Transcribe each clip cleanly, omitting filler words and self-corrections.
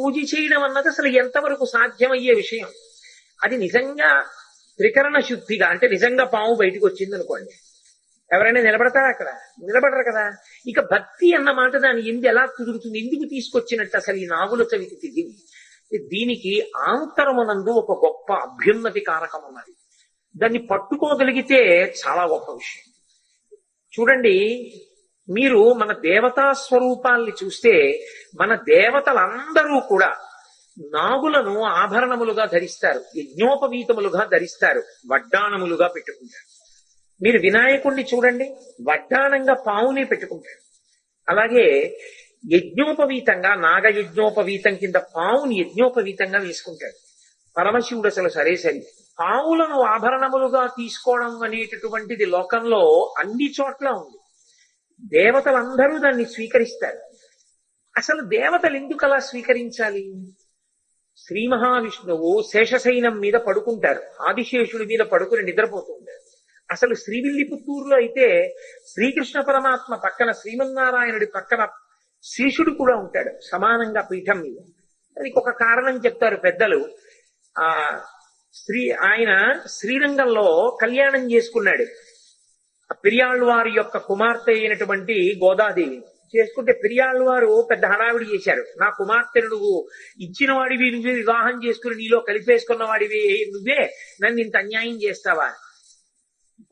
పూజ చేయడం అన్నది అసలు ఎంతవరకు సాధ్యమయ్యే విషయం? అది నిజంగా త్రికరణ శుద్ధిగా, అంటే నిజంగా పాము బయటకు వచ్చింది అనుకోండి, ఎవరైనా నిలబడతారా? అక్కడ నిలబడరు కదా. ఇక భక్తి అన్న మాట దాని ఎలా కుదురుతుంది? ఎందుకు తీసుకొచ్చినట్టు అసలు ఈ నాగుల చవితి దీనికి ఆంతరమునందు ఒక గొప్ప అభ్యున్నతి కారకం ఉన్నది. దాన్ని పట్టుకోగలిగితే చాలా గొప్ప విషయం. చూడండి, మీరు మన దేవతా స్వరూపాల్ని చూస్తే మన దేవతలందరూ కూడా నాగులను ఆభరణములుగా ధరిస్తారు, యజ్ఞోపవీతములుగా ధరిస్తారు, వడ్డాణములుగా పెట్టుకుంటారు. మీరు వినాయకుణ్ణి చూడండి, వడ్డాణంగా పావుని పెట్టుకుంటాడు. అలాగే యజ్ఞోపవీతంగా నాగయజ్ఞోపవీతం కింద పావుని యజ్ఞోపవీతంగా వేసుకుంటాడు. పరమశివుడు అసలు సరే పావులను ఆభరణములుగా తీసుకోవడం అనేటటువంటిది లోకంలో అన్ని చోట్ల ఉంది. దేవతలందరూ దాన్ని స్వీకరిస్తారు. అసలు దేవతలు ఎందుకు అలా స్వీకరించాలి? శ్రీ మహావిష్ణువు శేషశైనం మీద పడుకుంటారు, ఆదిశేషుడి మీద పడుకుని నిద్రపోతూ ఉంటారు. అసలు శ్రీవిల్లిపుత్తూరులో అయితే శ్రీకృష్ణ పరమాత్మ పక్కన, శ్రీమన్నారాయణుడి పక్కన శేషుడు కూడా ఉంటాడు సమానంగా పీఠం మీద. దానికి ఒక కారణం చెప్తారు పెద్దలు. ఆయన శ్రీరంగంలో కళ్యాణం చేసుకున్నాడు. పెరియాళ్ళవారి యొక్క కుమార్తె అయినటువంటి గోదాదేవి చేసుకుంటే పెరియాళ్ళవారు పెద్ద హడావిడి చేశారు. నా కుమార్తెను నువ్వు ఇచ్చిన వాడివి, నువ్వే వివాహం చేసుకుని నీలో కలిపేసుకున్న వాడివి నువ్వే, నన్ను ఇంత అన్యాయం చేస్తావా?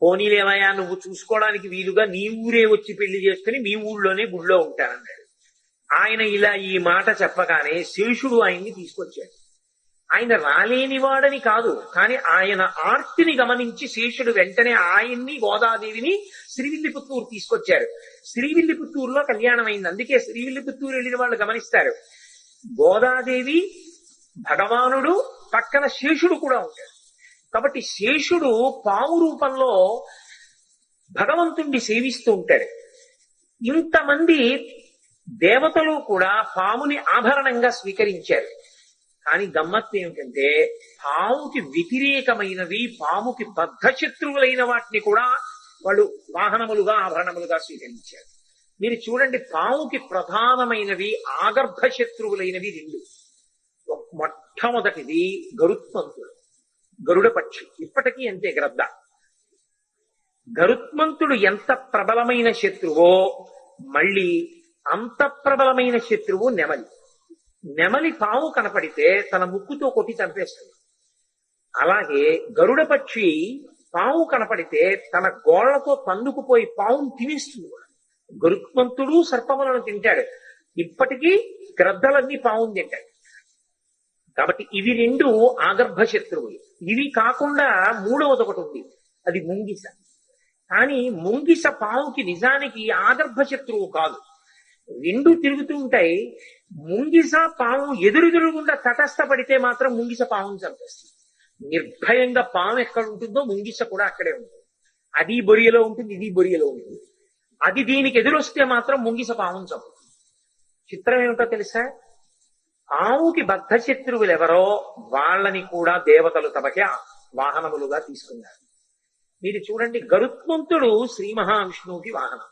పోనీలేవయ్యా, నువ్వు చూసుకోవడానికి వీలుగా నీ ఊరే వచ్చి పెళ్లి చేసుకుని మీ ఊళ్ళోనే గుళ్ళో ఉంటానన్నాడు. ఆయన ఇలా ఈ మాట చెప్పగానే శేషుడు ఆయన్ని తీసుకొచ్చాడు. ఆయన రాలేనివాడని కాదు, కానీ ఆయన ఆర్తిని గమనించి శేషుడు వెంటనే ఆయన్ని గోదాదేవిని శ్రీవిల్లిపుత్తూరు తీసుకొచ్చారు. శ్రీవిల్లిపుత్తూరులో కళ్యాణం అయింది. అందుకే శ్రీవిల్లిపుత్తూరు వెళ్ళిన వాళ్ళు గమనిస్తారు, గోదాదేవి, భగవానుడు, పక్కన శేషుడు కూడా ఉంటాడు. కాబట్టి శేషుడు పాము రూపంలో భగవంతుణ్ణి సేవిస్తూ ఉంటాడు. ఇంతమంది దేవతలు కూడా పాముని ఆభరణంగా స్వీకరించారు. కానీ గమ్మత్తు ఏమిటంటే, పాముకి వ్యతిరేకమైనవి, పాముకి బద్ధశత్రువులైన వాటిని కూడా వాళ్ళు వాహనములుగా ఆభరణములుగా స్వీకరించారు. మీరు చూడండి, పాముకి ప్రధానమైనవి ఆగర్భ శత్రువులైనవి రెండు. మొట్టమొదటిది గరుత్మంతుడు, గరుడ పక్షి. ఇప్పటికీ అంతే గ్రద్ద. గరుత్మంతుడు ఎంత ప్రబలమైన శత్రువో మళ్ళీ అంత ప్రబలమైన శత్రువు నెమలి. నెమలి పాము కనపడితే తన ముక్కుతో కొట్టి చంపేస్తుంది. అలాగే గరుడ పక్షి పాము కనపడితే తన గోళ్లతో తన్నుకుపోయి పావును తినేస్తుంది కూడా. గరుత్మంతుడు సర్పములను తింటాడు, ఇప్పటికీ గ్రద్దలన్నీ పావును తింటాడు. కాబట్టి ఇవి రెండు ఆగర్భ శత్రువులు. ఇవి కాకుండా మూడవది ఒకటి ఉంది, అది ముంగిస. కానీ ముంగిస పావుకి నిజానికి ఆగర్భ శత్రువు కాదు. రెండు తిరుగుతూ ఉంటాయి. ముంగిస పాము ఎదురుగుండా తటస్థపడితే మాత్రం ముంగిస పాముని చంపేస్తుంది. నిర్భయంగా పాము ఎక్కడ ఉంటుందో ముంగిస కూడా అక్కడే ఉంటుంది. అది బొరియలో ఉంటుంది, ఇది బొరియలో ఉంటుంది. అది దీనికి ఎదురొస్తే మాత్రం ముంగిస పాముని చంపుతుంది. చిత్రం ఏమిటో తెలుసా? పాముకి బద్ధశత్రువులు ఎవరో వాళ్ళని కూడా దేవతలు తమకే వాహనములుగా తీసుకున్నారు. మీరు చూడండి, గరుత్మంతుడు శ్రీ మహావిష్ణువుకి వాహనం,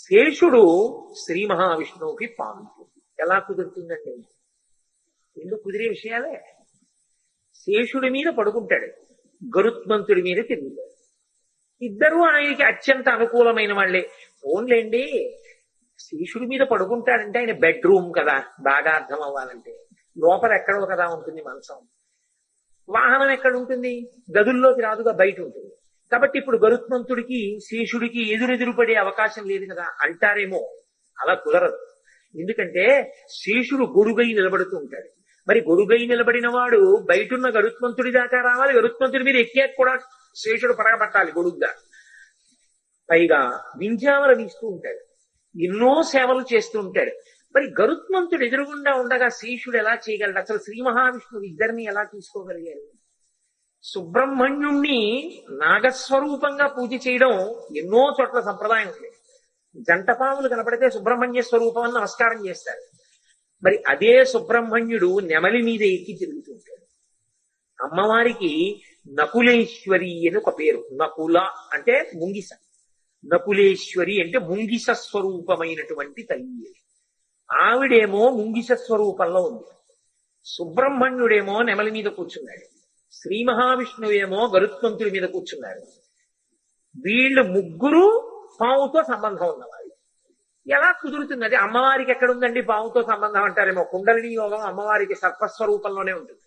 శేషుడు శ్రీ మహావిష్ణువుకి పాము. ఎలా కుదురుతుందండి? ఎందుకు కుదిరే విషయాలే. శేషుడి మీద పడుకుంటాడు, గరుత్మంతుడి మీద తిరుగుతాడు. ఇద్దరూ ఆయనకి అత్యంత అనుకూలమైన వాళ్లే. ఓన్లేండి, శేషుడి మీద పడుకుంటాడంటే ఆయన బెడ్రూమ్ కదా, బాగా అర్థం అవ్వాలంటే. లోపల ఎక్కడో కదా ఉంటుంది మంచం. వాహనం ఎక్కడ ఉంటుంది? గదుల్లోకి రాదుగా, బయట ఉంటుంది. కాబట్టి ఇప్పుడు గరుత్మంతుడికి శేషుడికి ఎదురెదురు పడే అవకాశం లేదు కదా అంటారేమో. అలా కుదరదు. ఎందుకంటే శేషుడు గొడుగై నిలబడుతూ ఉంటాడు. మరి గొడుగై నిలబడిన వాడు బయటున్న గరుత్మంతుడి దాకా రావాలి. గరుత్మంతుడి మీద ఎక్కే కూడా శేషుడు పడగబట్టాలి గొడుగ్గా. పైగా వింజామర వీస్తూ ఉంటాడు, ఎన్నో సేవలు చేస్తూ ఉంటాడు. మరి గరుత్మంతుడు ఎదురుగుండా ఉండగా శేషుడు ఎలా చేయగలడు? అసలు శ్రీ మహావిష్ణువు ఇద్దరిని ఎలా తీసుకోగలిగారు? సుబ్రహ్మణ్యుణ్ణి నాగస్వరూపంగా పూజ చేయడం ఎన్నో చోట్ల సంప్రదాయం ఉంది. జంటపాములు కనపడితే సుబ్రహ్మణ్య స్వరూపం అని నమస్కారం చేస్తారు. మరి అదే సుబ్రహ్మణ్యుడు నెమలి మీద ఎక్కి తిరుగుతుంటాడు. అమ్మవారికి నకులేశ్వరి అని ఒక పేరు. నకుల అంటే ముంగిస, నకులేశ్వరి అంటే ముంగిస స్వరూపమైనటువంటి తల్లి. ఆవిడేమో ముంగిస స్వరూపంలో ఉంది. సుబ్రహ్మణ్యుడేమో నెమలి మీద కూర్చున్నాడు. శ్రీ మహావిష్ణువేమో గరుత్మంతుడి మీద కూర్చున్నాడు. వీళ్ళు ముగ్గురు పావుతో సంబంధం ఉన్నవాళ్ళు. ఎలా కుదురుతుంది? అది అమ్మవారికి ఎక్కడుందండి పావుతో సంబంధం అంటారేమో. కుండలిని యోగం అమ్మవారికి సర్పస్వరూపంలోనే ఉంటుంది.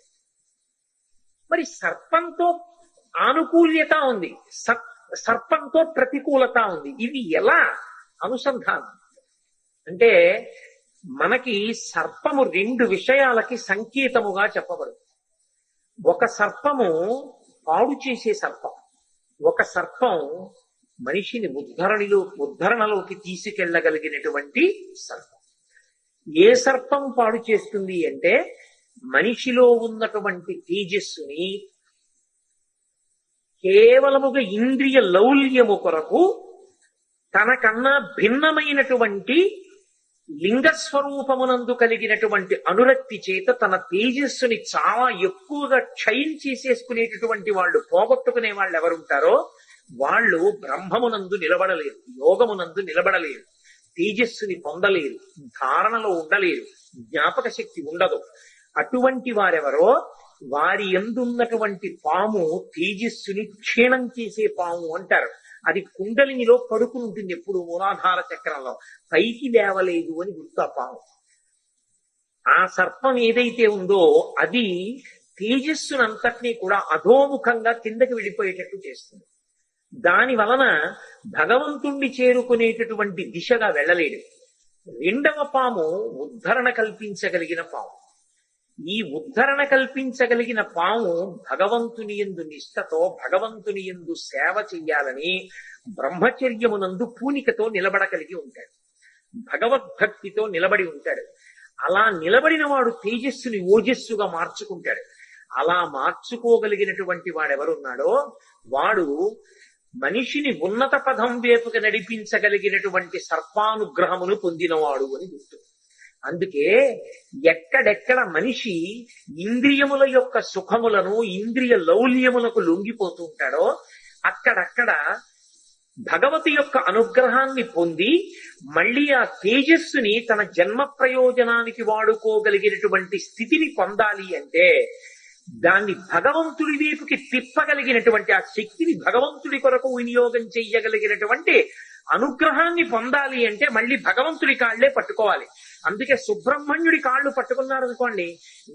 మరి సర్పంతో ఆనుకూల్యత ఉంది, సర్పంతో ప్రతికూలత ఉంది. ఇది ఎలా అనుసంధానం అంటే, మనకి సర్పము రెండు విషయాలకి సంకేతముగా చెప్పబడుతుంది. ఒక సర్పము పాడు చేసే సర్పం, ఒక సర్పం మనిషిని ఉద్ధరణలోకి తీసుకెళ్లగలిగినటువంటి సర్పం. ఏ సర్పం పాడు చేస్తుంది అంటే, మనిషిలో ఉన్నటువంటి తేజస్సుని కేవలముగా ఇంద్రియ లౌల్యము కొరకు తనకన్నా భిన్నమైనటువంటి లింగస్వరూపమునందు కలిగినటువంటి అనురక్తి చేత తన తేజస్సుని చాలా ఎక్కువగా క్షయం చేసేసుకునేటటువంటి వాళ్ళు, పోగొట్టుకునే వాళ్ళు ఎవరుంటారో వాళ్ళు బ్రహ్మమునందు నిలబడలేరు, యోగమునందు నిలబడలేరు, తేజస్సుని పొందలేరు, ధారణలో ఉండలేరు, జ్ఞాపక శక్తి ఉండదు. అటువంటి వారెవరో వారి యందున్నటువంటి పాము తేజస్సుని క్షీణం చేసే పాము అంటారు. అది కుండలినిలో పడుకుని ఉంటుంది ఎప్పుడు మూలాధార చక్రంలో, పైకి లేవలేదు అని గుర్తు ఆ పాము. ఆ సర్పం ఏదైతే ఉందో అది తేజస్సునంతటినీ కూడా అధోముఖంగా కిందకి వెళ్ళిపోయేటట్టు చేస్తుంది. దాని వలన భగవంతుణ్ణి చేరుకునేటటువంటి దిశగా వెళ్ళలేడు. రెండవ పాము ఉద్ధరణ కల్పించగలిగిన పాము. ఈ ఉద్ధరణ కల్పించగలిగిన పాము భగవంతుని యందు నిష్ఠతో, భగవంతుని యందు సేవ చెయ్యాలని బ్రహ్మచర్యమునందు పూనికతో నిలబడగలిగి ఉంటాడు, భగవద్భక్తితో నిలబడి ఉంటాడు. అలా నిలబడిన వాడు తేజస్సుని ఓజస్సుగా మార్చుకుంటాడు. అలా మార్చుకోగలిగినటువంటి వాడెవరున్నాడో వాడు మనిషిని ఉన్నత పదం వైపుకి నడిపించగలిగినటువంటి సర్పానుగ్రహమును పొందినవాడు అని గుర్తు. అందుకే ఎక్కడెక్కడ మనిషి ఇంద్రియముల యొక్క సుఖములను, ఇంద్రియ లౌల్యములకు లొంగిపోతూ ఉంటాడో అక్కడక్కడ భగవతి యొక్క అనుగ్రహాన్ని పొంది మళ్ళీ ఆ తేజస్సుని తన జన్మ ప్రయోజనానికి వాడుకోగలిగినటువంటి స్థితిని పొందాలి అంటే దాన్ని భగవంతుడి వైపుకి తిప్పగలిగినటువంటి ఆ శక్తిని భగవంతుడి కొరకు వినియోగం చెయ్యగలిగినటువంటి అనుగ్రహాన్ని పొందాలి అంటే మళ్ళీ భగవంతుడి కాళ్లే పట్టుకోవాలి. అందుకే సుబ్రహ్మణ్యుడి కాళ్ళు పట్టుకున్నారనుకోండి,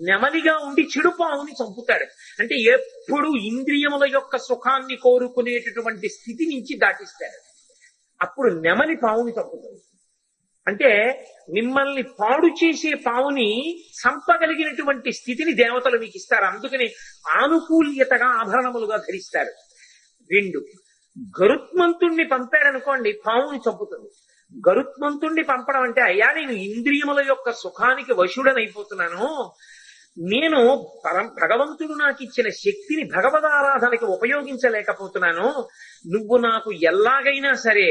నెమలిగా ఉండి చెడు పావుని చంపుతాడు. అంటే ఎప్పుడు ఇంద్రియముల యొక్క సుఖాన్ని కోరుకునేటటువంటి స్థితి నుంచి దాటిస్తాడు. అప్పుడు నెమలి పావుని చంపుతుంది. అంటే మిమ్మల్ని పాడు చేసే పావుని చంపగలిగినటువంటి స్థితిని దేవతలు మీకు ఇస్తారు. అందుకని ఆనుకూల్యతగా ఆభరణములుగా ధరిస్తారు. రెండు, గరుత్మంతుణ్ణి పంపారనుకోండి పావుని చంపుతుంది. గరుత్మంతుణ్ణి పంపడం అంటే, అయ్యా నేను ఇంద్రియముల యొక్క సుఖానికి వశుడనైపోతున్నాను, నేను భగవంతుడు నాకు ఇచ్చిన శక్తిని భగవదారాధనకి ఉపయోగించలేకపోతున్నాను, నువ్వు నాకు ఎలాగైనా సరే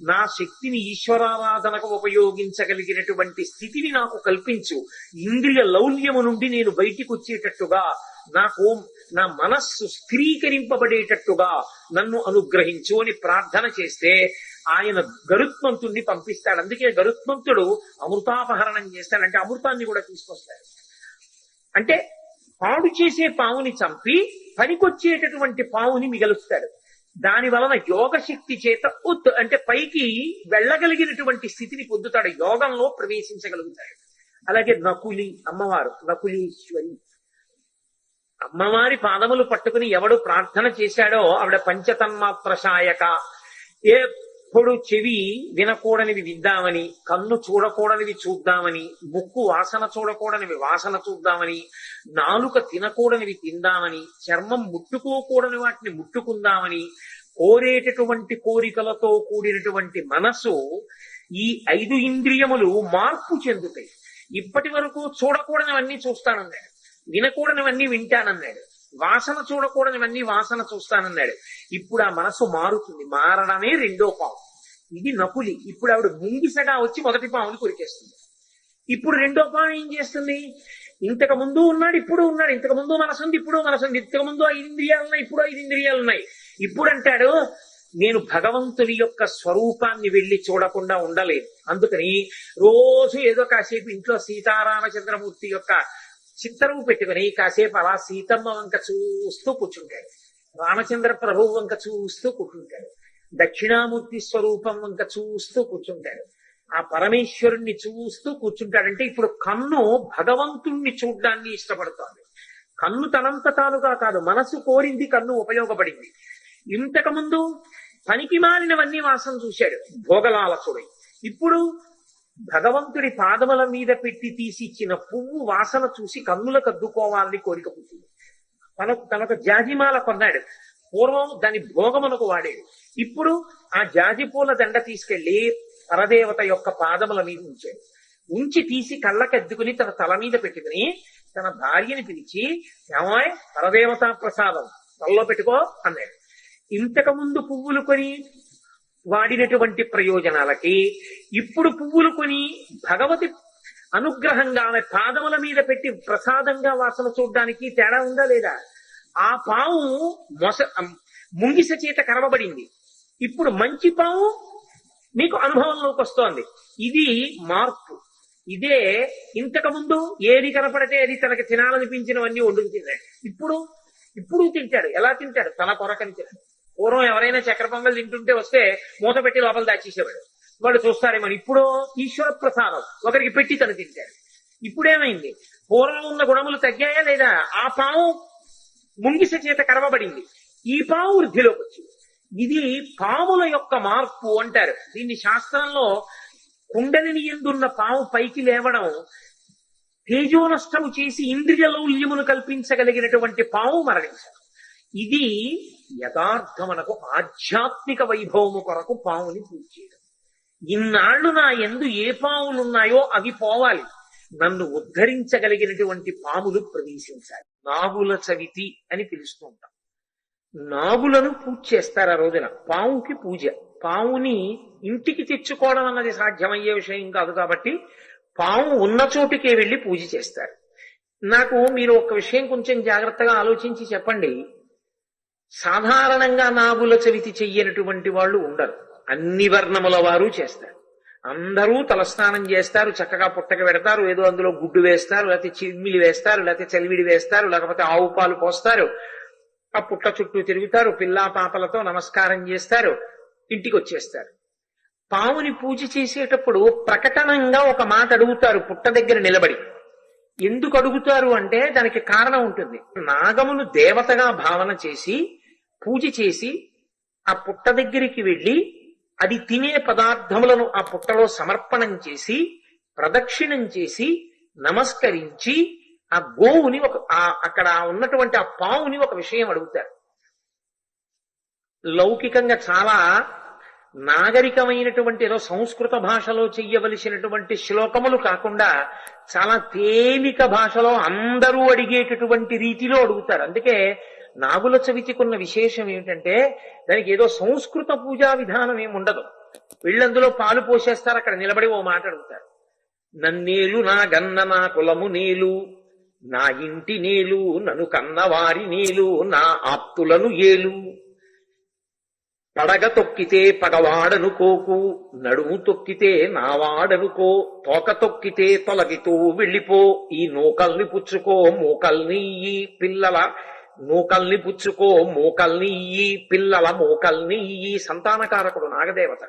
నా శక్తిని ఈశ్వరారాధనకు ఉపయోగించగలిగినటువంటి స్థితిని నాకు కల్పించు, ఇంద్రియ లౌల్యము నుండి నేను బయటికి వచ్చేటట్టుగా, నాకు నా మనస్సు స్థిరీకరింపబడేటట్టుగా నన్ను అనుగ్రహించు అని ప్రార్థన చేస్తే ఆయన గరుత్మంతుణ్ణి పంపిస్తాడు. అందుకే గరుత్మంతుడు అమృతాపహరణం చేస్తాడంటే అమృతాన్ని కూడా తీసుకొస్తాడు. అంటే పాడు చేసే పావుని చంపి పనికొచ్చేటటువంటి పావుని మిగలుస్తాడు. దాని వలన యోగ శక్తి చేత అంటే పైకి వెళ్ళగలిగినటువంటి స్థితిని పొందుతాడు, యోగంలో ప్రవేశించగలుగుతాడు. అలాగే నకులి అమ్మవారు, నకులీశ్వరి అమ్మవారి పాదములు పట్టుకుని ఎవడు ప్రార్థన చేశాడో ఆవిడ పంచతన్మాత్ర శాయక. ఎప్పుడు చెవి వినకూడనివి విద్దామని, కన్ను చూడకూడనివి చూద్దామని, ముక్కు వాసన చూడకూడనివి వాసన చూద్దామని, నాలుక తినకూడనివి తిందామని, చర్మం ముట్టుకోకూడని వాటిని ముట్టుకుందామని కోరేటటువంటి కోరికలతో కూడినటువంటి మనసు, ఈ 5 ఇంద్రియములు మార్పు చెందుతాయి. ఇప్పటి వరకు చూడకూడనివన్నీ చూస్తానన్నాడు, వినకూడనివన్నీ వింటానన్నాడు, వాసన చూడకూడనివన్నీ వాసన చూస్తానన్నాడు. ఇప్పుడు ఆ మనసు మారుతుంది. మారడమే రెండో పాము. ఇది నకులి. ఇప్పుడు ఆవిడ ముంగిసగా వచ్చి మొదటి పాముని కొరికేస్తుంది. ఇప్పుడు రెండో పాము ఏం చేస్తుంది? ఇంతకు ముందు ఉన్నాడు, ఇప్పుడు ఉన్నాడు. ఇంతకు ముందు మనసుంది, ఇప్పుడు మనసుంది. ఇంతకు ముందు 5 ఇంద్రియాలున్నాయి, ఇప్పుడు 5 ఇంద్రియాలున్నాయి. ఇప్పుడు అంటాడు, నేను భగవంతుని యొక్క స్వరూపాన్ని వెళ్లి చూడకుండా ఉండలేదు. అందుకని రోజు ఏదో కాసేపు ఇంట్లో సీతారామచంద్రమూర్తి యొక్క చిత్తరువు పెట్టుకుని కాసేపు అలా సీతమ్మ వంక చూస్తూ కూర్చుంటాడు, రామచంద్ర ప్రభువు వంక చూస్తూ కూర్చుంటాడు, దక్షిణామూర్తి స్వరూపం వంక చూస్తూ కూర్చుంటాడు, ఆ పరమేశ్వరుణ్ణి చూస్తూ కూర్చుంటాడంటే ఇప్పుడు కన్ను భగవంతుణ్ణి చూడ్డాన్ని ఇష్టపడుతోంది. కన్ను తనంత తానుగా కాదు, మనసు కోరింది కన్ను ఉపయోగపడింది. ఇంతకు ముందు పనికి మాలినవన్నీ వాసన చూశాడు భోగలాలకుడు. ఇప్పుడు భగవంతుడి పాదముల మీద పెట్టి తీసిచ్చిన పువ్వు వాసన చూసి కన్నులకు అద్దుకోవాలని కోరిక పుట్టింది. తనొక జాజిమాల కొన్నాడు, పూర్వం దాని భోగమునకు వాడాడు. ఇప్పుడు ఆ జాజి పూల దండ తీసుకెళ్లి పరదేవత యొక్క పాదముల మీద ఉంచాడు. ఉంచి తీసి కళ్ళకెద్దుకుని తన తల మీద పెట్టుకుని తన భార్యని పిలిచి, ఏమాయ్ పరదేవతా ప్రసాదం తలలో పెట్టుకో అన్నాడు. ఇంతకు ముందు పువ్వులు కొని వాడినటువంటి ప్రయోజనాలకి ఇప్పుడు పువ్వులు కొని భగవతి అనుగ్రహంగా ఆమె పాదముల మీద పెట్టి ప్రసాదంగా వాసన చూడ్డానికి తేడా ఉందా లేదా? ఆ పాము ముంగిస చేత కరవబడింది, ఇప్పుడు మంచి పాము మీకు అనుభవంలోకి వస్తోంది. ఇది మార్పు. ఇదే ఇంతకు ముందు ఏది కనపడితే అది తనకి తినాలనిపించినవన్నీ వండుకు తిన్నాడు. ఇప్పుడు తింటాడు. ఎలా తింటాడు? తన కొరకని తిన్నాడు. పూర్వం ఎవరైనా చక్కెర పొంగల్ తింటుంటే వస్తే మూత పెట్టి లోపల దాచేసేవాడు, వాళ్ళు చూస్తారేమో. ఇప్పుడు ఈశ్వర ప్రసాదం ఒకరికి పెట్టి తను తింటాడు. ఇప్పుడేమైంది? పూర్వం ఉన్న గుణములు తగ్గాయా లేదా? ఆ పాము ముంగిస చేత కరవబడింది, ఈ పాము వృద్ధిలోకి వచ్చింది. ఇది పాముల యొక్క మార్పు అంటారు దీన్ని శాస్త్రంలో. కుండలిని ఎందున్న పాము పైకి లేవడం, తేజోనష్టము చేసి ఇంద్రియ లౌల్యమును కల్పించగలిగినటువంటి పాము మరణించడం. ఇది యథార్థమునకు ఆధ్యాత్మిక వైభవము కొరకు పాముని పూజ చేయడం. ఇన్నాళ్లు నా యందు ఏ పాములున్నాయో అవి పోవాలి, నన్ను ఉద్ధరించగలిగినటువంటి పాములు ప్రవేశించాలి. నాగుల చవితి అని పిలుస్తూ ఉంటాం. నాగులను పూజ చేస్తారు ఆ రోజున. పావుకి పూజ. పావుని ఇంటికి తెచ్చుకోవడం అన్నది సాధ్యమయ్యే విషయం కాదు కాబట్టి పాము ఉన్న చోటుకే వెళ్లి పూజ చేస్తారు. నాకు మీరు ఒక విషయం కొంచెం జాగ్రత్తగా ఆలోచించి చెప్పండి. సాధారణంగా నాగుల చవితి చెయ్యనటువంటి వాళ్ళు ఉండరు. అన్ని వర్ణముల వారు చేస్తారు. అందరూ తలస్నానం చేస్తారు, చక్కగా పుట్టక పెడతారు, ఏదో అందులో గుడ్డు వేస్తారు, లేకపోతే చిమ్మిలి వేస్తారు, లేకపోతే చలివిడి వేస్తారు, లేకపోతే ఆవు పాలు పోస్తారు, ఆ పుట్ట చుట్టూ తిరుగుతారు, పిల్లా పాపలతో నమస్కారం చేస్తారు, ఇంటికి వచ్చేస్తారు. పావుని పూజ చేసేటప్పుడు ప్రకటనంగా ఒక మాట అడుగుతారు పుట్ట దగ్గర నిలబడి. ఎందుకు అడుగుతారు అంటే దానికి కారణం ఉంటుంది. నాగమును దేవతగా భావన చేసి పూజ చేసి ఆ పుట్ట దగ్గరికి వెళ్లి అది తినే పదార్థములను ఆ పుట్టలో సమర్పణం చేసి ప్రదక్షిణం చేసి నమస్కరించి ఆ గోవుని అక్కడ ఉన్నటువంటి ఆ పావుని ఒక విషయం అడుగుతారు. లౌకికంగా చాలా నాగరికమైనటువంటి ఏదో సంస్కృత భాషలో చెయ్యవలసినటువంటి శ్లోకములు కాకుండా చాలా తేలిక భాషలో అందరూ అడిగేటటువంటి రీతిలో అడుగుతారు. అందుకే నాగుల చవితికున్న విశేషం ఏమిటంటే దానికి ఏదో సంస్కృత పూజా విధానం ఏమి ఉండదు. వీళ్ళందులో పాలు పోసేస్తారు, అక్కడ నిలబడి ఓ మాట అడుగుతారు. నన్నేలు నా గన్న నా కులము నేలు, నా ఇంటి నేలు, నన్ను కన్నవారి నేలు, నా ఆప్తులను ఏలు, పడగ తొక్కితే పగవాడనుకోకు, నడుము తొక్కితే నావాడనుకో, తోక తొక్కితే తొలగితూ వెళ్ళిపో, ఈ నూకల్ని పుచ్చుకో మోకల్ని ఈ పిల్లల నూకల్ని పుచ్చుకో మోకల్ని ఈ పిల్లల మోకల్ని ఈ. సంతానకారకుడు నాగదేవత.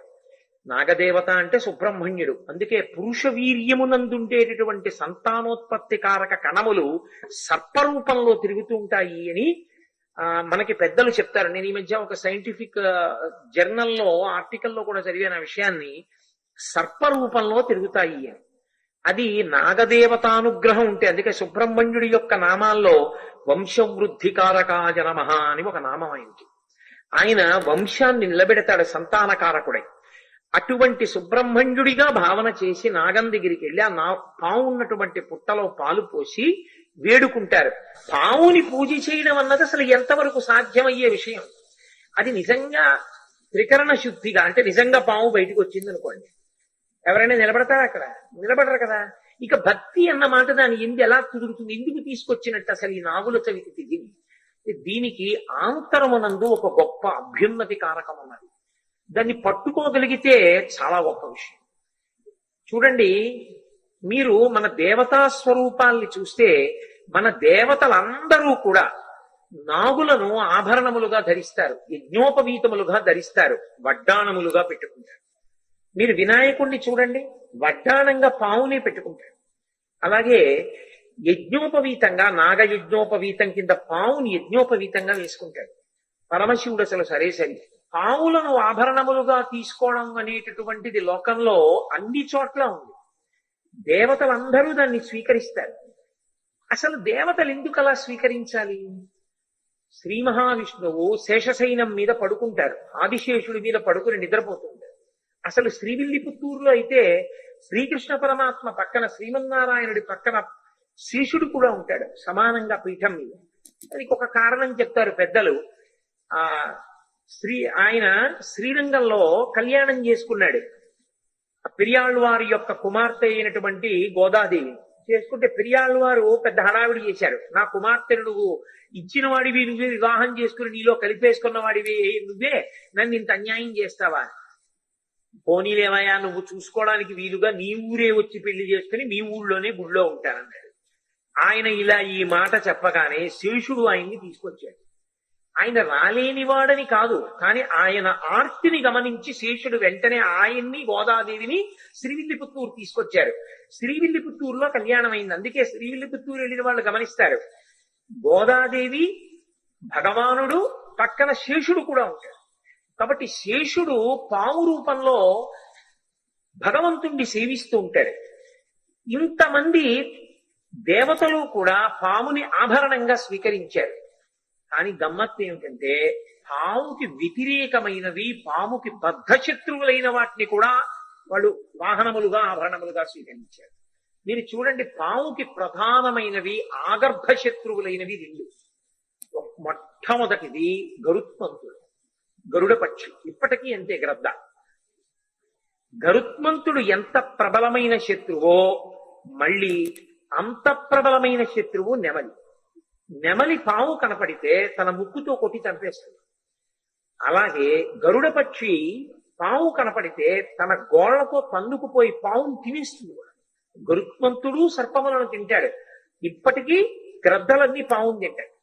నాగదేవత అంటే సుబ్రహ్మణ్యుడు. అందుకే పురుష వీర్యమునందుండేటటువంటి సంతానోత్పత్తి కారక కణములు సర్పరూపంలో తిరుగుతూ ఉంటాయి అని మనకి పెద్దలు చెప్తారు. నేను ఈ మధ్య ఒక సైంటిఫిక్ జర్నల్లో ఆర్టికల్లో కూడా చదివాను ఆ విషయాన్ని. సర్పరూపంలో తిరుగుతాయి అని. అది నాగదేవతానుగ్రహం ఉంటే. అందుకే సుబ్రహ్మణ్యుడి యొక్క నామాల్లో వంశవృద్ధికారకాయ నమః అని ఒక నామం ఆయనకి. ఆయన వంశాన్ని నిలబెడతాడు సంతానకారకుడై. అటువంటి సుబ్రహ్మణ్యుడిగా భావన చేసి నాగం దగ్గరికి వెళ్ళి ఆ పాము ఉన్నటువంటి పుట్టలో పాలు పోసి వేడుకుంటారు. పావుని పూజ చేయడం అన్నది అసలు ఎంతవరకు సాధ్యమయ్యే విషయం. అది నిజంగా త్రికరణ శుద్ధిగా అంటే నిజంగా పాము బయటకు వచ్చింది అనుకోండి, ఎవరైనా నిలబడతారా? అక్కడ నిలబడరు కదా. ఇక భక్తి అన్న మాట దాని ఎందు ఎలా కుదురుతుంది? ఎందుకు తీసుకొచ్చినట్టు అసలు ఈ నాగుల చవితి తిథిని? దీనికి ఆంతరమునందు ఒక గొప్ప అభ్యున్నతి కారకం ఉన్నది. దాన్ని పట్టుకోగలిగితే చాలా గొప్ప విషయం. చూడండి, మీరు మన దేవతా స్వరూపాల్ని చూస్తే మన దేవతలందరూ కూడా నాగులను ఆభరణములుగా ధరిస్తారు, యజ్ఞోపవీతములుగా ధరిస్తారు, వడ్డాణములుగా పెట్టుకుంటారు. మీరు వినాయకుణ్ణి చూడండి, వడ్డాణంగా పావునే పెట్టుకుంటారు. అలాగే యజ్ఞోపవీతంగా నాగయజ్ఞోపవీతం కింద పావుని యజ్ఞోపవీతంగా వేసుకుంటాడు. పరమశివుడు అసలు సరే సరి పావులను ఆభరణములుగా తీసుకోవడం అనేటటువంటిది లోకంలో అన్ని చోట్ల ఉంది. దేవతలందరూ దాన్ని స్వీకరిస్తారు. అసలు దేవతలు ఎందుకు అలా స్వీకరించాలి? శ్రీ మహావిష్ణువు శేషశైనం మీద పడుకుంటారు, ఆదిశేషుడి మీద పడుకుని నిద్రపోతుంటారు. అసలు శ్రీవిల్లిపుత్తూరులో అయితే శ్రీకృష్ణ పరమాత్మ పక్కన శ్రీమన్నారాయణుడి పక్కన శేషుడు కూడా ఉంటాడు సమానంగా పీఠం మీద. దానికి ఒక కారణం చెప్తారు పెద్దలు. ఆయన శ్రీరంగంలో కళ్యాణం చేసుకున్నాడు. పెరియాళ్ళవారి యొక్క కుమార్తె అయినటువంటి గోదాదేవి చేసుకుంటే పెరియాళ్ళవారు పెద్ద హడావిడి చేశారు. నా కుమార్తెను నువ్వు ఇచ్చిన వాడివి, నువ్వే వివాహం చేసుకుని నీలో కలిపేసుకున్న వాడివి నువ్వే, నన్ను ఇంత అన్యాయం చేస్తావా? పోనీలేవయా, నువ్వు చూసుకోవడానికి వీలుగా నీ ఊరే వచ్చి పెళ్లి చేసుకుని నీ ఊళ్ళోనే గుళ్ళో ఉంటానన్నాడు. ఆయన ఇలా ఈ మాట చెప్పగానే శేషుడు ఆయన్ని తీసుకొచ్చాడు. ఆయన రాలేనివాడని కాదు, కానీ ఆయన ఆర్తిని గమనించి శేషుడు వెంటనే ఆయన్ని గోదాదేవిని శ్రీవిల్లిపుత్తూరు తీసుకొచ్చారు. శ్రీవిల్లిపుత్తూరులో కళ్యాణం అయింది. అందుకే శ్రీవిల్లిపుత్తూరు వెళ్ళిన వాళ్ళు గమనిస్తారు, గోదాదేవి, భగవానుడు, పక్కన శేషుడు కూడా ఉంటాడు. కాబట్టి శేషుడు పాము రూపంలో భగవంతుణ్ణి సేవిస్తూ ఉంటాడు. ఇంతమంది దేవతలు కూడా పాముని ఆభరణంగా స్వీకరించారు. కానీ గమ్మత్తు ఏమిటంటే పాముకి వ్యతిరేకమైనవి, పాముకి బద్ధశత్రువులైన వాటిని కూడా వాళ్ళు వాహనములుగా ఆభరణములుగా స్వీకరించారు. మీరు చూడండి, పాముకి ప్రధానమైనవి ఆగర్భ శత్రువులైనవి రెండు. మొట్టమొదటిది గరుత్మంతుడు, గరుడ పక్షి. ఇప్పటికీ అంతే గ్రద్ద. గరుత్మంతుడు ఎంత ప్రబలమైన శత్రువో మళ్ళీ అంత ప్రబలమైన శత్రువు నెమలి. నెమలి పాము కనపడితే తన ముక్కుతో కొట్టి చంపేస్తుంది. అలాగే గరుడ పక్షి పాము కనపడితే తన గోళ్లతో తన్నుకుపోయి పావును తినేస్తుంది. గరుత్మంతుడు సర్పములను తింటాడు, ఇప్పటికీ గ్రద్దలన్నీ పావును తింటాడు.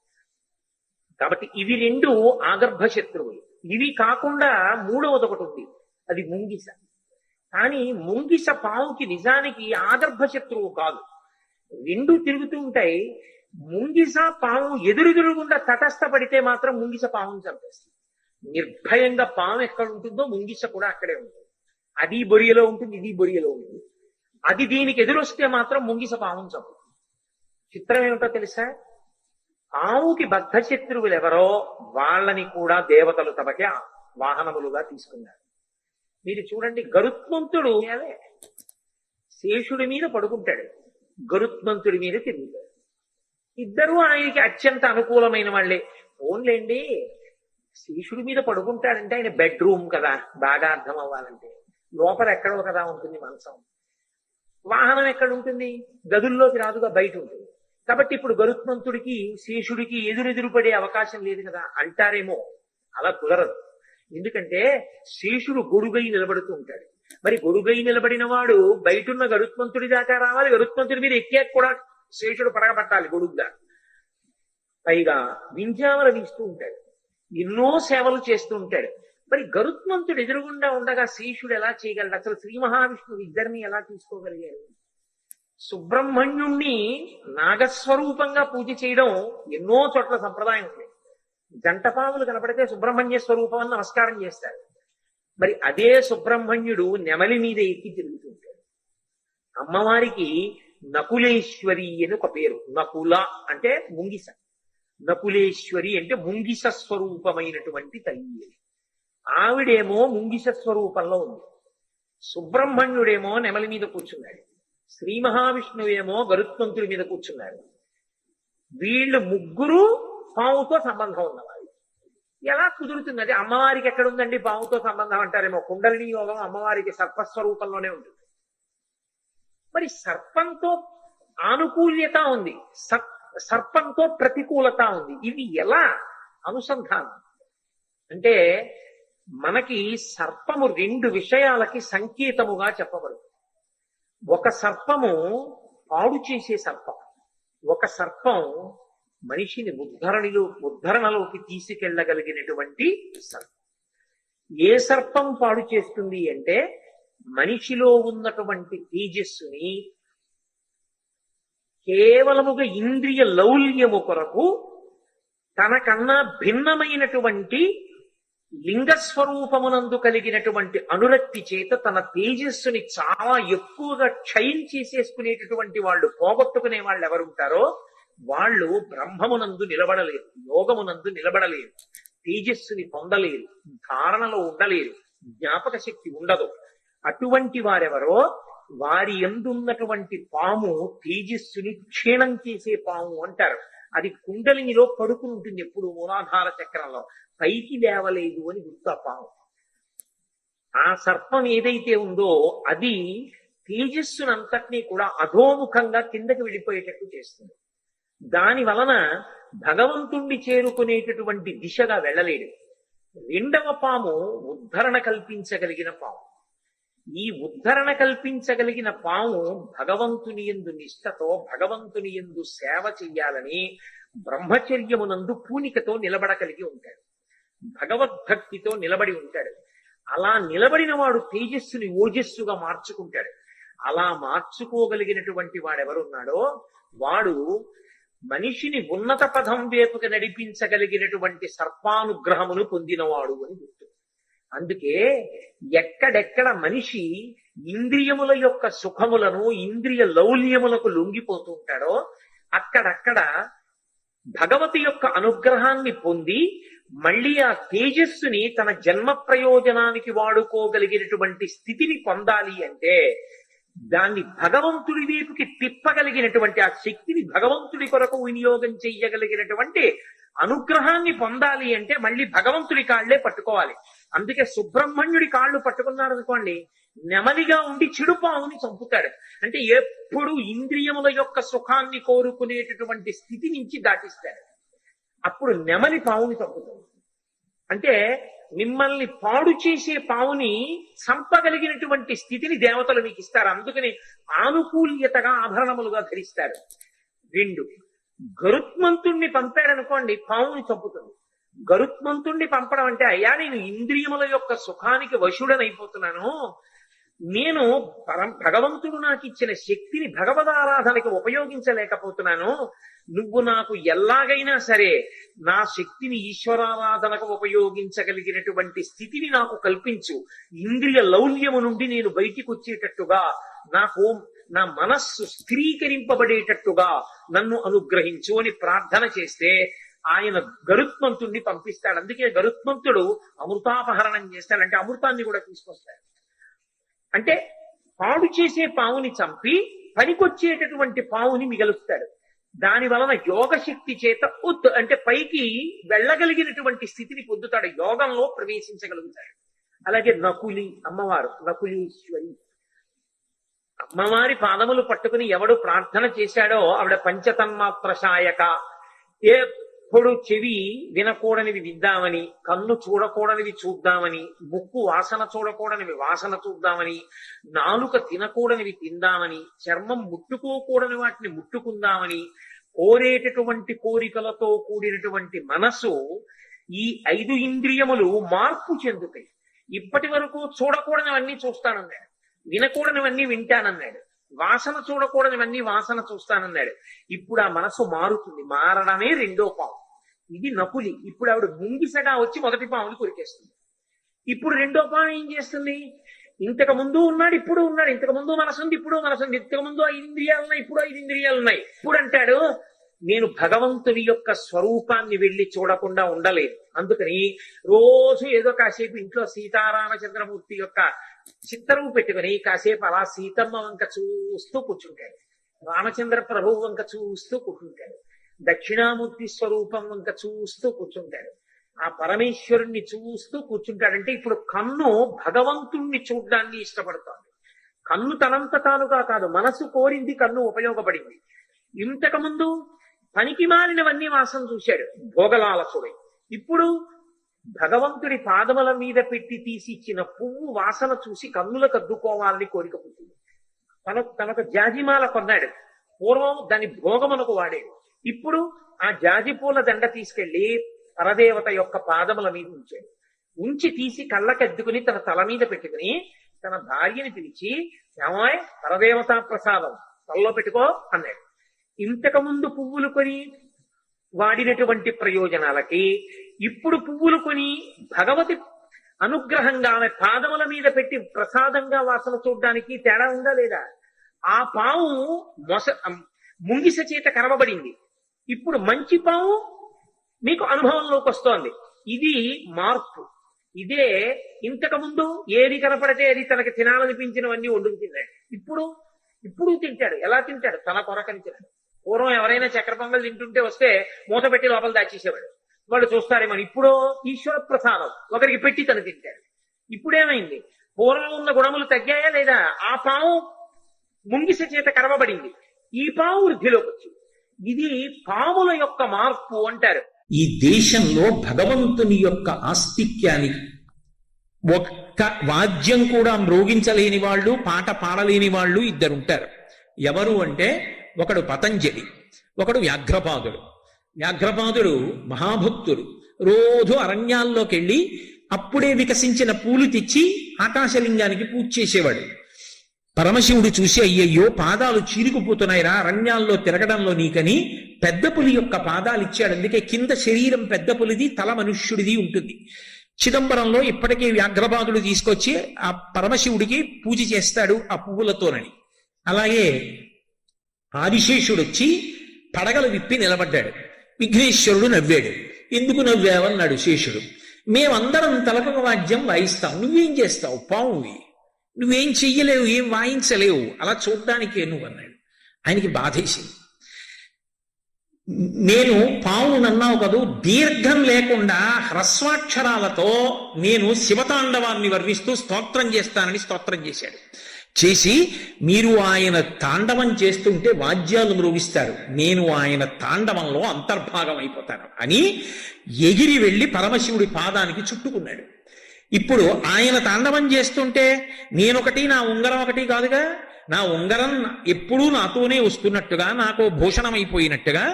కాబట్టి ఇవి రెండు ఆగర్భ శత్రువులు. ఇవి కాకుండా మూడవది ఒకటి ఉంది, అది ముంగిస. కానీ ముంగిస పావుకి నిజానికి ఆగర్భ శత్రువు కాదు. రెండు తిరుగుతూ ఉంటాయి. ముంగిస పాము ఎదురెదురుగుండా తటస్థపడితే మాత్రం ముంగిస పాముని చంపేస్తుంది. నిర్భయంగా పాము ఎక్కడ ఉంటుందో ముంగిస కూడా అక్కడే ఉంటుంది. అది బొరియలో ఉంటుంది, ఇది బొరియలో ఉంటుంది. అది దీనికి ఎదురొస్తే మాత్రం ముంగిస పాముని చంపుతుంది. చిత్రం ఏమిటో తెలుసా? పాముకి బద్ధశత్రువులు ఎవరో వాళ్ళని కూడా దేవతలు తమకే వాహనములుగా తీసుకున్నారు. మీరు చూడండి, గరుత్మంతుడు శేషుడి మీద పడుకుంటాడు, గరుత్మంతుడి మీద తిరుగుతాడు. ఇద్దరూ ఆయనకి అత్యంత అనుకూలమైన వాళ్ళే. ఓన్లేండి, శేషుడి మీద పడుకుంటాడంటే ఆయన బెడ్రూమ్ కదా, బాగా అర్థం అవ్వాలంటే. లోపల ఎక్కడో కదా ఉంటుంది మంచం. వాహనం ఎక్కడ ఉంటుంది? గదుల్లోకి రాదుగా, బయట ఉంటుంది. కాబట్టి ఇప్పుడు గరుత్మంతుడికి శేషుడికి ఎదురెదురు పడే అవకాశం లేదు కదా అంటారేమో. అలా కుదరదు. ఎందుకంటే శేషుడు గొడుగై నిలబడుతూ ఉంటాడు. మరి గొడుగై నిలబడిన వాడు బయటున్న గరుత్మంతుడి దాకా రావాలి. గరుత్మంతుడి మీద ఎక్కాక కూడా శేషుడు పడగబట్టాలి గొడుగుగా. పైగా వింజామల వీస్తూ ఉంటాడు, ఎన్నో సేవలు చేస్తూ ఉంటాడు. మరి గరుత్మంతుడు ఎదురుగుండా ఉండగా శేషుడు ఎలా చేయగలడు? అసలు శ్రీ మహావిష్ణువు ఇద్దరిని ఎలా తీసుకోగలిగారు? సుబ్రహ్మణ్యుణ్ణి నాగస్వరూపంగా పూజ చేయడం ఎన్నో చోట్ల సంప్రదాయం ఉంది. జంటపాములు కనపడితే సుబ్రహ్మణ్య స్వరూపం అని నమస్కారం చేస్తారు. మరి అదే సుబ్రహ్మణ్యుడు నెమలి మీద ఎక్కి తిరుగుతుంటాడు. అమ్మవారికి నకులేశ్వరి అని ఒక పేరు. నకుల అంటే ముంగిస, నకులేశ్వరి అంటే ముంగిస స్వరూపమైనటువంటి తల్లి. ఆవిడేమో ముంగిస స్వరూపంలో ఉంది, సుబ్రహ్మణ్యుడేమో నెమలి మీద కూర్చున్నాడు, శ్రీ మహావిష్ణువేమో గరుత్మంతుడి మీద కూర్చున్నారు. వీళ్ళు ముగ్గురు పావుతో సంబంధం ఉన్నవాళ్ళు. ఎలా కుదురుతుంది? అది అమ్మవారికి ఎక్కడ ఉందండి పావుతో సంబంధం అంటారేమో. కుండలిని యోగం అమ్మవారికి సర్పస్వరూపంలోనే ఉంటుంది. మరి సర్పంతో ఆనుకూల్యత ఉంది, సర్పంతో ప్రతికూలత ఉంది. ఇవి ఎలా అనుసంధానం అంటే మనకి సర్పము రెండు విషయాలకి సంకేతముగా చెప్పబడుతుంది. ఒక సర్పము పాడు చేసే సర్పం, ఒక సర్పం మనిషిని ఉద్ధరణలోకి తీసుకెళ్లగలిగినటువంటి సర్పం. ఏ సర్పం పాడు చేస్తుంది అంటే మనిషిలో ఉన్నటువంటి తేజస్సుని కేవలముగా ఇంద్రియ లౌల్యము కొరకు తనకన్నా భిన్నమైనటువంటి లింగస్వరూపమునందు కలిగినటువంటి అనురక్తి చేత తన తేజస్సుని చాలా ఎక్కువగా క్షయం చేసేసుకునేటటువంటి వాళ్ళు, పోగొట్టుకునే వాళ్ళు ఎవరుంటారో వాళ్ళు బ్రహ్మమునందు నిలబడలేరు, యోగమునందు నిలబడలేరు, తేజస్సుని పొందలేరు, ధారణలో ఉండలేరు, జ్ఞాపక శక్తి ఉండదు. అటువంటి వారెవరో వారి ఎందున్నటువంటి పాము తేజస్సుని క్షీణం చేసే పాము అంటారు. అది కుండలినిలో పడుకుని ఉంటుంది ఎప్పుడు మూలాధార చక్రంలో, పైకి లేవలేదు అని గుర్తు ఆ పాము. ఆ సర్పం ఏదైతే ఉందో అది తేజస్సునంతటినీ కూడా అధోముఖంగా కిందకి వెళ్ళిపోయేటట్టు చేస్తుంది. దాని వలన భగవంతుణ్ణి చేరుకునేటటువంటి దిశగా వెళ్ళలేడు. రెండవ పాము ఉద్ధరణ కల్పించగలిగిన పాము. ఈ ఉద్ధరణ కల్పించగలిగిన పాము భగవంతుని యందు నిష్ఠతో భగవంతుని యందు సేవ చెయ్యాలని బ్రహ్మచర్యమునందు పూనికతో నిలబడగలిగి ఉంటాడు, భగవద్భక్తితో నిలబడి ఉంటాడు. అలా నిలబడిన వాడు తేజస్సుని ఓజస్సుగా మార్చుకుంటాడు. అలా మార్చుకోగలిగినటువంటి వాడెవరున్నాడో వాడు మనిషిని ఉన్నత పదం వైపుకి నడిపించగలిగినటువంటి సర్పానుగ్రహమును పొందినవాడు అని గుర్తు. అందుకే ఎక్కడెక్కడ మనిషి ఇంద్రియముల యొక్క సుఖములను ఇంద్రియ లౌల్యములకు లొంగిపోతూ ఉంటాడో అక్కడక్కడ భగవతి యొక్క అనుగ్రహాన్ని పొంది మళ్ళీ ఆ తేజస్సుని తన జన్మ ప్రయోజనానికి వాడుకోగలిగినటువంటి స్థితిని పొందాలి అంటే దాన్ని భగవంతుడి వైపుకి తిప్పగలిగినటువంటి ఆ శక్తిని భగవంతుడి కొరకు వినియోగం చెయ్యగలిగినటువంటి అనుగ్రహాన్ని పొందాలి అంటే మళ్ళీ భగవంతుడి కాళ్లే పట్టుకోవాలి. అందుకే సుబ్రహ్మణ్యుడి కాళ్ళు పట్టుకున్నారు అనుకోండి, నెమలిగా ఉండి చెడు పావుని చంపుతాడు. అంటే ఎప్పుడు ఇంద్రియముల యొక్క సుఖాన్ని కోరుకునేటటువంటి స్థితి నుంచి దాటిస్తాడు. అప్పుడు నెమలి పావుని చంపుతుంది. అంటే మిమ్మల్ని పాడు చేసే పావుని చంపగలిగినటువంటి స్థితిని దేవతలు మీకు ఇస్తారు. అందుకని ఆనుకూల్యతగా ఆభరణములుగా ధరిస్తారు. రెండు, గరుత్మంతుణ్ణి పంపారనుకోండి పావుని చంపుతుంది. గరుత్మంతుణ్ణి పంపడం అంటే అయ్యా నేను ఇంద్రియముల యొక్క సుఖానికి వశుడనైపోతున్నాను, నేను భగవంతుడు నాకు ఇచ్చిన శక్తిని భగవదారాధనకి ఉపయోగించలేకపోతున్నాను, నువ్వు నాకు ఎలాగైనా సరే నా శక్తిని ఈశ్వరారాధనకు ఉపయోగించగలిగినటువంటి స్థితిని నాకు కల్పించు, ఇంద్రియ లౌల్యము నుండి నేను బయటికి వచ్చేటట్టుగా నాకు నా మనస్సు స్థిరీకరింపబడేటట్టుగా నన్ను అనుగ్రహించు అని ప్రార్థన చేస్తే ఆయన గరుత్మంతుణ్ణి పంపిస్తాడు. అందుకే గరుత్మంతుడు అమృతాపహరణం చేస్తాడంటే అమృతాన్ని కూడా తీసుకొస్తాడు. అంటే పాడు చేసే పావుని చంపి పనికొచ్చేటటువంటి పావుని మిగలుస్తాడు. దాని వలన యోగ శక్తి చేత అంటే పైకి వెళ్ళగలిగినటువంటి స్థితిని పొందుతాడు, యోగంలో ప్రవేశించగలుగుతాడు. అలాగే నకులి అమ్మవారు, నకులీశ్వరి అమ్మవారి పాదములు పట్టుకుని ఎవడు ప్రార్థన చేశాడో ఆవిడ పంచతన్మాత్ర శాయక, ఎప్పుడు చెవి వినకూడనివి విద్దామని, కన్ను చూడకూడనివి చూద్దామని, ముక్కు వాసన చూడకూడనివి వాసన చూద్దామని, నాలుక తినకూడనివి తిందామని, చర్మం ముట్టుకోకూడని వాటిని ముట్టుకుందామని కోరేటటువంటి కోరికలతో కూడినటువంటి మనసు, ఈ 5 ఇంద్రియములు మార్పు చెందుతాయి. ఇప్పటి వరకు చూడకూడనివన్నీ చూస్తానన్నాడు, వినకూడనివన్నీ వింటానన్నాడు, వాసన చూడకూడనివన్నీ వాసన చూస్తానన్నాడు. ఇప్పుడు ఆ మనసు మారుతుంది. మారడమే రెండో పాము. ఇది నకులి. ఇప్పుడు ఆవిడ ముంగిసగా వచ్చి మొదటి పాముని కొరికేస్తుంది. ఇప్పుడు రెండో పాము ఏం చేస్తుంది? ఇంతకు ముందు ఉన్నాడు, ఇప్పుడు ఉన్నాడు. ఇంతకు ముందు మనసుంది, ఇప్పుడు మనసుంది. ఇంతకు ముందు 5 ఇంద్రియాలున్నాయి, ఇప్పుడు 5 ఇంద్రియాలున్నాయి. ఇప్పుడు అంటాడు నేను భగవంతుని యొక్క స్వరూపాన్ని వెళ్లి చూడకుండా ఉండలేదు. అందుకని రోజు ఏదో కాసేపు ఇంట్లో సీతారామచంద్రమూర్తి యొక్క చిత్తరువు పెట్టుకుని కాసేపు అలా సీతమ్మ వంక చూస్తూ కూర్చుంటాడు, రామచంద్ర ప్రభువు వంక చూస్తూ కూర్చుంటాడు, దక్షిణామూర్తి స్వరూపం వంక చూస్తూ కూర్చుంటాడు, ఆ పరమేశ్వరుణ్ణి చూస్తూ కూర్చుంటాడంటే ఇప్పుడు కన్ను భగవంతుణ్ణి చూడ్డాన్ని ఇష్టపడుతోంది. కన్ను తనంత తానుగా కాదు, మనసు కోరింది కన్ను ఉపయోగపడింది. ఇంతకు ముందు పనికి మాలినవన్నీ వాసన చూశాడు భోగలాలసుడై. ఇప్పుడు భగవంతుడి పాదముల మీద పెట్టి తీసిచ్చిన పువ్వు వాసన చూసి కన్నులకు అద్దుకోవాలని కోరిక పుట్టింది. తనకు జాజిమాల కొన్నాడు. పూర్వం దాని భోగమునకు వాడాడు. ఇప్పుడు ఆ జాజి పూల దండ తీసుకెళ్లి పరదేవత యొక్క పాదముల మీద ఉంచాడు. ఉంచి తీసి కళ్ళకద్దుకుని తన తల మీద పెట్టుకుని తన భార్యని పిలిచి, ఏమాయ్ పరదేవతా ప్రసాదం తలలో పెట్టుకో అన్నాడు. ఇంతకు ముందు పువ్వులు కొని వాడినటువంటి ప్రయోజనాలకి ఇప్పుడు పువ్వులు కొని భగవతి అనుగ్రహంగా ఆమె పాదముల మీద పెట్టి ప్రసాదంగా వాసన చూడడానికి తేడా ఉందా లేదా? ఆ పాము ముంగిస చేత కరవబడింది. ఇప్పుడు మంచి పాము మీకు అనుభవంలోకి వస్తోంది. ఇది మార్పు. ఇదే ఇంతకు ముందు ఏది కనపడితే అది తనకి తినాలనిపించినవన్నీ వండుకు తిన్నాడు. ఇప్పుడు తింటాడు. ఎలా తింటాడు? తన కొరకని తిన్నాడు. పూర్వం ఎవరైనా చక్కెర పొంగల్ తింటుంటే వస్తే మూత పెట్టి లోపల దాచేసేవాడు. వాళ్ళు చూస్తారేమో. ఇప్పుడు ఈశ్వర ప్రసాదం ఒకరికి పెట్టి తను తింటాడు. ఇప్పుడేమైంది? పూర్వం ఉన్న గుణములు తగ్గాయా లేదా? ఆ పాము ముంగిస చేత కరవబడింది. ఈ పాము వృద్ధిలోకి వచ్చింది. ఇది పాముల యొక్క మార్పు అంటారు. ఈ దేశంలో భగవంతుని యొక్క ఆస్తిక్యాన్ని ఒక్క వాద్యం కూడా మ్రోగించలేని వాళ్ళు, పాట పాడలేని వాళ్ళు ఇద్దరుంటారు. ఎవరు అంటే, ఒకడు పతంజలి, ఒకడు వ్యాఘ్రపాదుడు. వ్యాఘ్రపాదుడు మహాభక్తుడు. రోజు అరణ్యాల్లోకి వెళ్ళి అప్పుడే వికసించిన పూలు తెచ్చి ఆకాశలింగానికి పూజ చేసేవాడు. పరమశివుడు చూసి, అయ్యయ్యో పాదాలు చీరుకుపోతున్నాయిరా అరణ్యాల్లో తిరగడంలో నీకని పెద్ద పులి యొక్క పాదాలు ఇచ్చాడు. అందుకే కింద శరీరం పెద్ద పులిది, తల మనుష్యుడిది ఉంటుంది. చిదంబరంలో ఇప్పటికీ వ్యాఘ్రపాదుడు తీసుకొచ్చి ఆ పరమశివుడికి పూజ చేస్తాడు ఆ పువ్వులతోనని. అలాగే ఆదిశేషుడు వచ్చి పడగలు విప్పి నిలబడ్డాడు. విఘ్నేశ్వరుడు నవ్వాడు. ఎందుకు నవ్వావన్నాడు శేషుడు. మేమందరం తలకొక వాద్యం వాయిస్తాం, నువ్వేం చేస్తావు? పావువి, నువ్వేం చెయ్యలేవు, ఏం వాయించలేవు, అలా చూడ్డానికే నువ్వు అన్నాడు. ఆయనకి బాధేసింది. నేను పావునన్నావు కదూ, దీర్ఘం లేకుండా హ్రస్వాక్షరాలతో నేను శివతాండవాన్ని వర్ణిస్తూ స్తోత్రం చేస్తానని స్తోత్రం చేశాడు. చేసి, మీరు ఆయన తాండవం చేస్తుంటే వాద్యాలు మ్రోగిస్తారు, నేను ఆయన తాండవంలో అంతర్భాగం అయిపోతాను అని ఎగిరి వెళ్లి పరమశివుడి పాదానికి చుట్టుకున్నాడు. ఇప్పుడు ఆయన తాండవం చేస్తుంటే నేనొకటి, నా ఉంగరం ఒకటి కాదుగా, నా ఉంగరం ఎప్పుడూ నాతోనే వస్తున్నట్టుగా, నాకు భూషణం అయిపోయినట్టుగా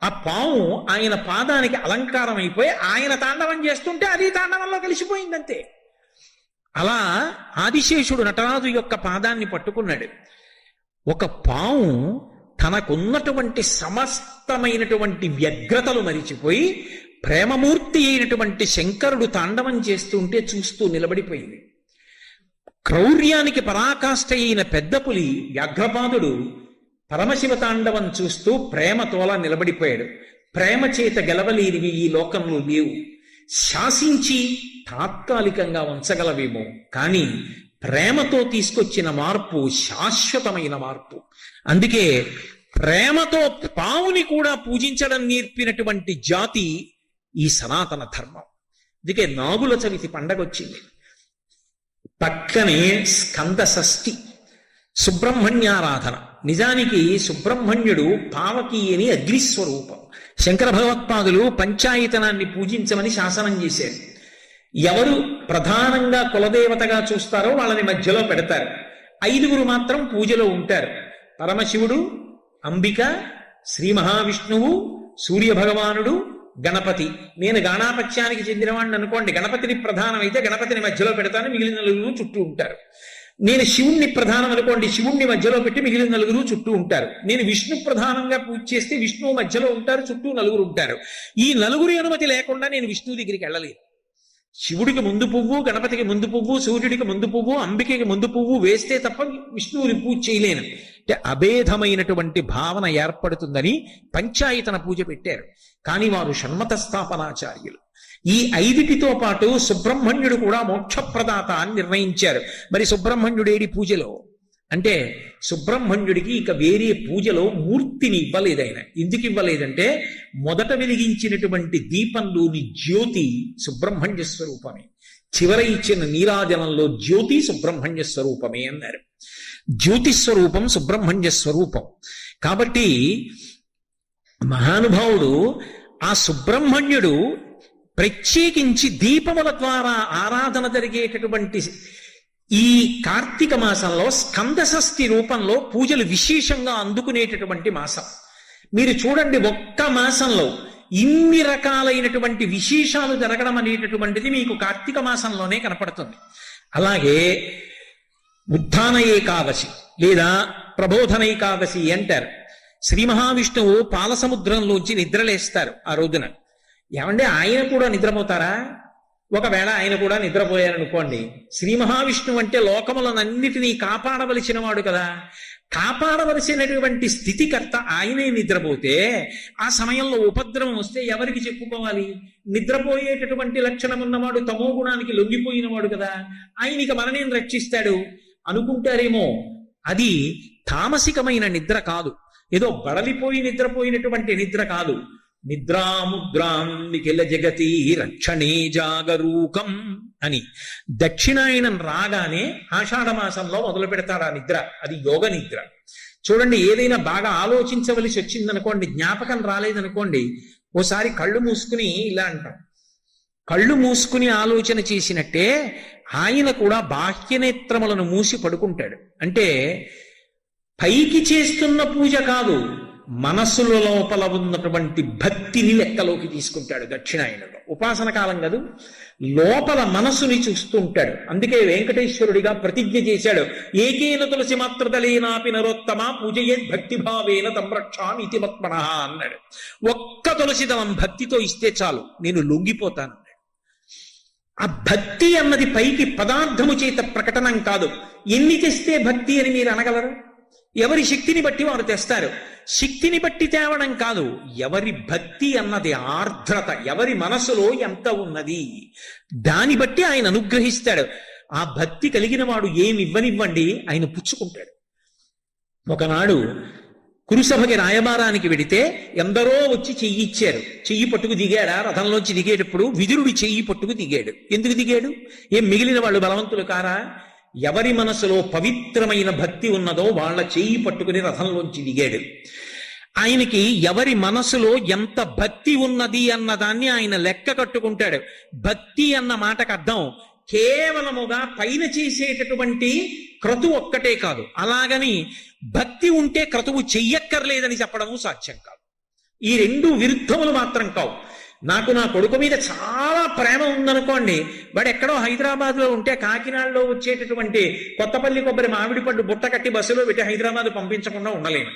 ఆ పాము ఆయన పాదానికి అలంకారం అయిపోయి ఆయన తాండవం చేస్తుంటే అది తాండవంలో కలిసిపోయిందంతే. అలా ఆదిశేషుడు నటరాజు యొక్క పాదాన్ని పట్టుకున్నాడు. ఒక పాము తనకున్నటువంటి సమస్తమైనటువంటి వ్యగ్రతలు మరిచిపోయి ప్రేమమూర్తి అయినటువంటి శంకరుడు తాండవం చేస్తుంటే చూస్తూ నిలబడిపోయింది. క్రౌర్యానికి పరాకాష్ఠ అయిన పెద్ద పులి వ్యాఘ్రపాదుడు పరమశివ తాండవం చూస్తూ ప్రేమతోలా నిలబడిపోయాడు. ప్రేమ చేత గెలవలేనివి ఈ లోకంలో లేవు. శాసించి తాత్కాలికంగా ఉంచగలవేమో, కానీ ప్రేమతో తీసుకొచ్చిన మార్పు శాశ్వతమైన మార్పు. అందుకే ప్రేమతో పావుని కూడా పూజించడం నేర్పినటువంటి జాతి ఈ సనాతన ధర్మం. అందుకే నాగుల చవితి పండగ వచ్చింది. పక్కనే స్కంద షష్ఠి, సుబ్రహ్మణ్యారాధన. నిజానికి సుబ్రహ్మణ్యుడు పావకి అని అగ్నిస్వరూపం. శంకర భగవత్పాదులు పంచాయతనాన్ని పూజించమని శాసనం చేశారు. ఎవరు ప్రధానంగా కులదేవతగా చూస్తారో వాళ్ళని మధ్యలో పెడతారు. 5 మాత్రం పూజలో ఉంటారు. పరమశివుడు, అంబిక, శ్రీ మహావిష్ణువు, సూర్య భగవానుడు, గణపతి. నేను గాణాపత్యానికి చెందినవాడిని అనుకోండి, గణపతిని ప్రధానమైతే గణపతిని మధ్యలో పెడతాను, మిగిలిన 4 చుట్టూ ఉంటారు. నేను శివుణ్ణి ప్రధానం అనుకోండి, శివుణ్ణి మధ్యలో పెట్టి మిగిలిన 4 చుట్టూ ఉంటారు. నేను విష్ణు ప్రధానంగా పూజ చేస్తే విష్ణువు మధ్యలో ఉంటారు, చుట్టూ 4 ఉంటారు. ఈ 4 అనుమతి లేకుండా నేను విష్ణువు దగ్గరికి వెళ్ళలేను. శివుడికి ముందు పువ్వు, గణపతికి ముందు పువ్వు, సూర్యుడికి ముందు పువ్వు, అంబికకి ముందు పువ్వు వేస్తే తప్ప విష్ణువుని పూజ చేయలేను. అంటే అభేదమైనటువంటి భావన ఏర్పడుతుందని పంచాయతన పూజ పెట్టారు. కానీ వారు షణ్మత స్థాపనాచార్యులు. ఈ 5టితో పాటు సుబ్రహ్మణ్యుడు కూడా మోక్షప్రదాత అని నిర్ణయించారు. మరి సుబ్రహ్మణ్యుడేడి పూజలో అంటే, సుబ్రహ్మణ్యుడికి ఇక వేరే పూజలో మూర్తిని ఇవ్వలేదు ఆయన. ఎందుకు ఇవ్వలేదంటే, మొదట వెలిగించినటువంటి దీపంలోని జ్యోతి సుబ్రహ్మణ్య స్వరూపమే, చివర ఇచ్చిన నీరాజనంలో జ్యోతి సుబ్రహ్మణ్య స్వరూపమే అన్నారు. జ్యోతి స్వరూపం సుబ్రహ్మణ్య స్వరూపం. కాబట్టి మహానుభావుడు ఆ సుబ్రహ్మణ్యుడు ప్రత్యేకించి దీపముల ద్వారా ఆరాధన జరిగేటటువంటి ఈ కార్తీక మాసంలో స్కంద షష్ఠి రూపంలో పూజలు విశేషంగా అందుకునేటటువంటి మాసం. మీరు చూడండి, ఒక్క మాసంలో ఇన్ని రకాలైనటువంటి విశేషాలు జరగడం అనేటటువంటిది మీకు కార్తీక మాసంలోనే కనపడుతుంది. అలాగే ఉత్థాన ఏకాదశి లేదా ప్రబోధన ఏకాదశి అంటారు. శ్రీ మహావిష్ణువు పాలసముద్రంలోంచి నిద్రలేస్తారు ఆ రోజున. ఏమంటే ఆయన కూడా నిద్రపోతారా? ఒకవేళ ఆయన కూడా నిద్రపోయారనుకోండి, శ్రీ మహావిష్ణువు అంటే లోకములనన్నిటినీ కాపాడవలసిన వాడు కదా, కాపాడవలసినటువంటి స్థితికర్త ఆయనే నిద్రపోతే ఆ సమయంలో ఉపద్రవం వస్తే ఎవరికి చెప్పుకోవాలి? నిద్రపోయేటటువంటి లక్షణం ఉన్నవాడు తమో గుణానికి లొంగిపోయినవాడు కదా, ఆయనకి మననేం రక్షిస్తాడు అనుకుంటారేమో. అది తామసికమైన నిద్ర కాదు, ఏదో బడలిపోయి నిద్రపోయినటువంటి నిద్ర కాదు. నిద్రాముద్రాం నిఖిల జగతి రక్షణే జాగరూకం అని దక్షిణాయనం రాగానే ఆషాఢ మాసంలో మొదలు పెడతాడు ఆ నిద్ర. అది యోగ నిద్ర. చూడండి, ఏదైనా బాగా ఆలోచించవలసి వచ్చిందనుకోండి, జ్ఞాపకం రాలేదనుకోండి, ఓసారి కళ్ళు మూసుకుని ఇలా అంటాం. కళ్ళు మూసుకుని ఆలోచన చేసినట్టే ఆయన కూడా బాహ్యనేత్రములను మూసి పడుకుంటాడు. అంటే పైకి చేస్తున్న పూజ కాదు, మనస్సుల లోపల ఉన్నటువంటి భక్తిని లెక్కలోకి తీసుకుంటాడు. దక్షిణాయనంలో ఉపాసన కాలం కాదు, లోపల మనస్సుని చూస్తూ ఉంటాడు. అందుకే వెంకటేశ్వరుడిగా ప్రతిజ్ఞ చేశాడు, ఏకేన తులసి మాత్రదలేనాపి నరోత్తమ పూజయేద్ భక్తిభావేన తంరక్షామి ఇతి మత్మనః అన్నాడు. ఒక్క తులసి దళం భక్తితో ఇస్తే చాలు, నేను లొంగిపోతాను. ఆ భక్తి అన్నది పైకి పదార్థము చేత ప్రకటనం కాదు. ఎన్ని తెస్తే భక్తి అని మీరు అనగలరు? ఎవరి శక్తిని బట్టి వారు తెస్తారు. శక్తిని బట్టి తేవడం కాదు, ఎవరి భక్తి అన్నది ఆర్ద్రత, ఎవరి మనసులో ఎంత ఉన్నది దాన్ని బట్టి ఆయన అనుగ్రహిస్తాడు. ఆ భక్తి కలిగిన వాడు ఏమి ఇవ్వనివ్వండి ఆయన పుచ్చుకుంటాడు. ఒకనాడు కురుసభకి రాయబారానికి వెడితే ఎందరో వచ్చి చెయ్యి ఇచ్చారు. చెయ్యి పట్టుకు దిగాడా? రథంలోంచి దిగేటప్పుడు విదురుడి చెయ్యి పట్టుకు దిగాడు. ఎందుకు దిగాడు? ఏం మిగిలిన వాళ్ళు బలవంతులు కారా? ఎవరి మనసులో పవిత్రమైన భక్తి ఉన్నదో వాళ్ళ చెయ్యి పట్టుకుని రథంలోంచి దిగాడు. ఆయనకి ఎవరి మనసులో ఎంత భక్తి ఉన్నది అన్నదాన్ని ఆయన లెక్క కట్టుకుంటాడు. భక్తి అన్న మాటకు అర్థం కేవలముగా పైన చేసేటటువంటి క్రతువు ఒక్కటే కాదు, అలాగని భక్తి ఉంటే క్రతువు చెయ్యక్కర్లేదని చెప్పడము సాధ్యం కాదు. ఈ రెండు విరుద్ధములు మాత్రం కావు. నాకు నా కొడుకు మీద చాలా ప్రేమ ఉందనుకోండి, వాడు ఎక్కడో హైదరాబాద్ లో ఉంటే కాకినాడలో వచ్చేటటువంటి కొత్తపల్లి కొబ్బరి మామిడి పండు బుట్ట కట్టి బస్సులో పెట్టి హైదరాబాద్ పంపించకుండా ఉండలేను.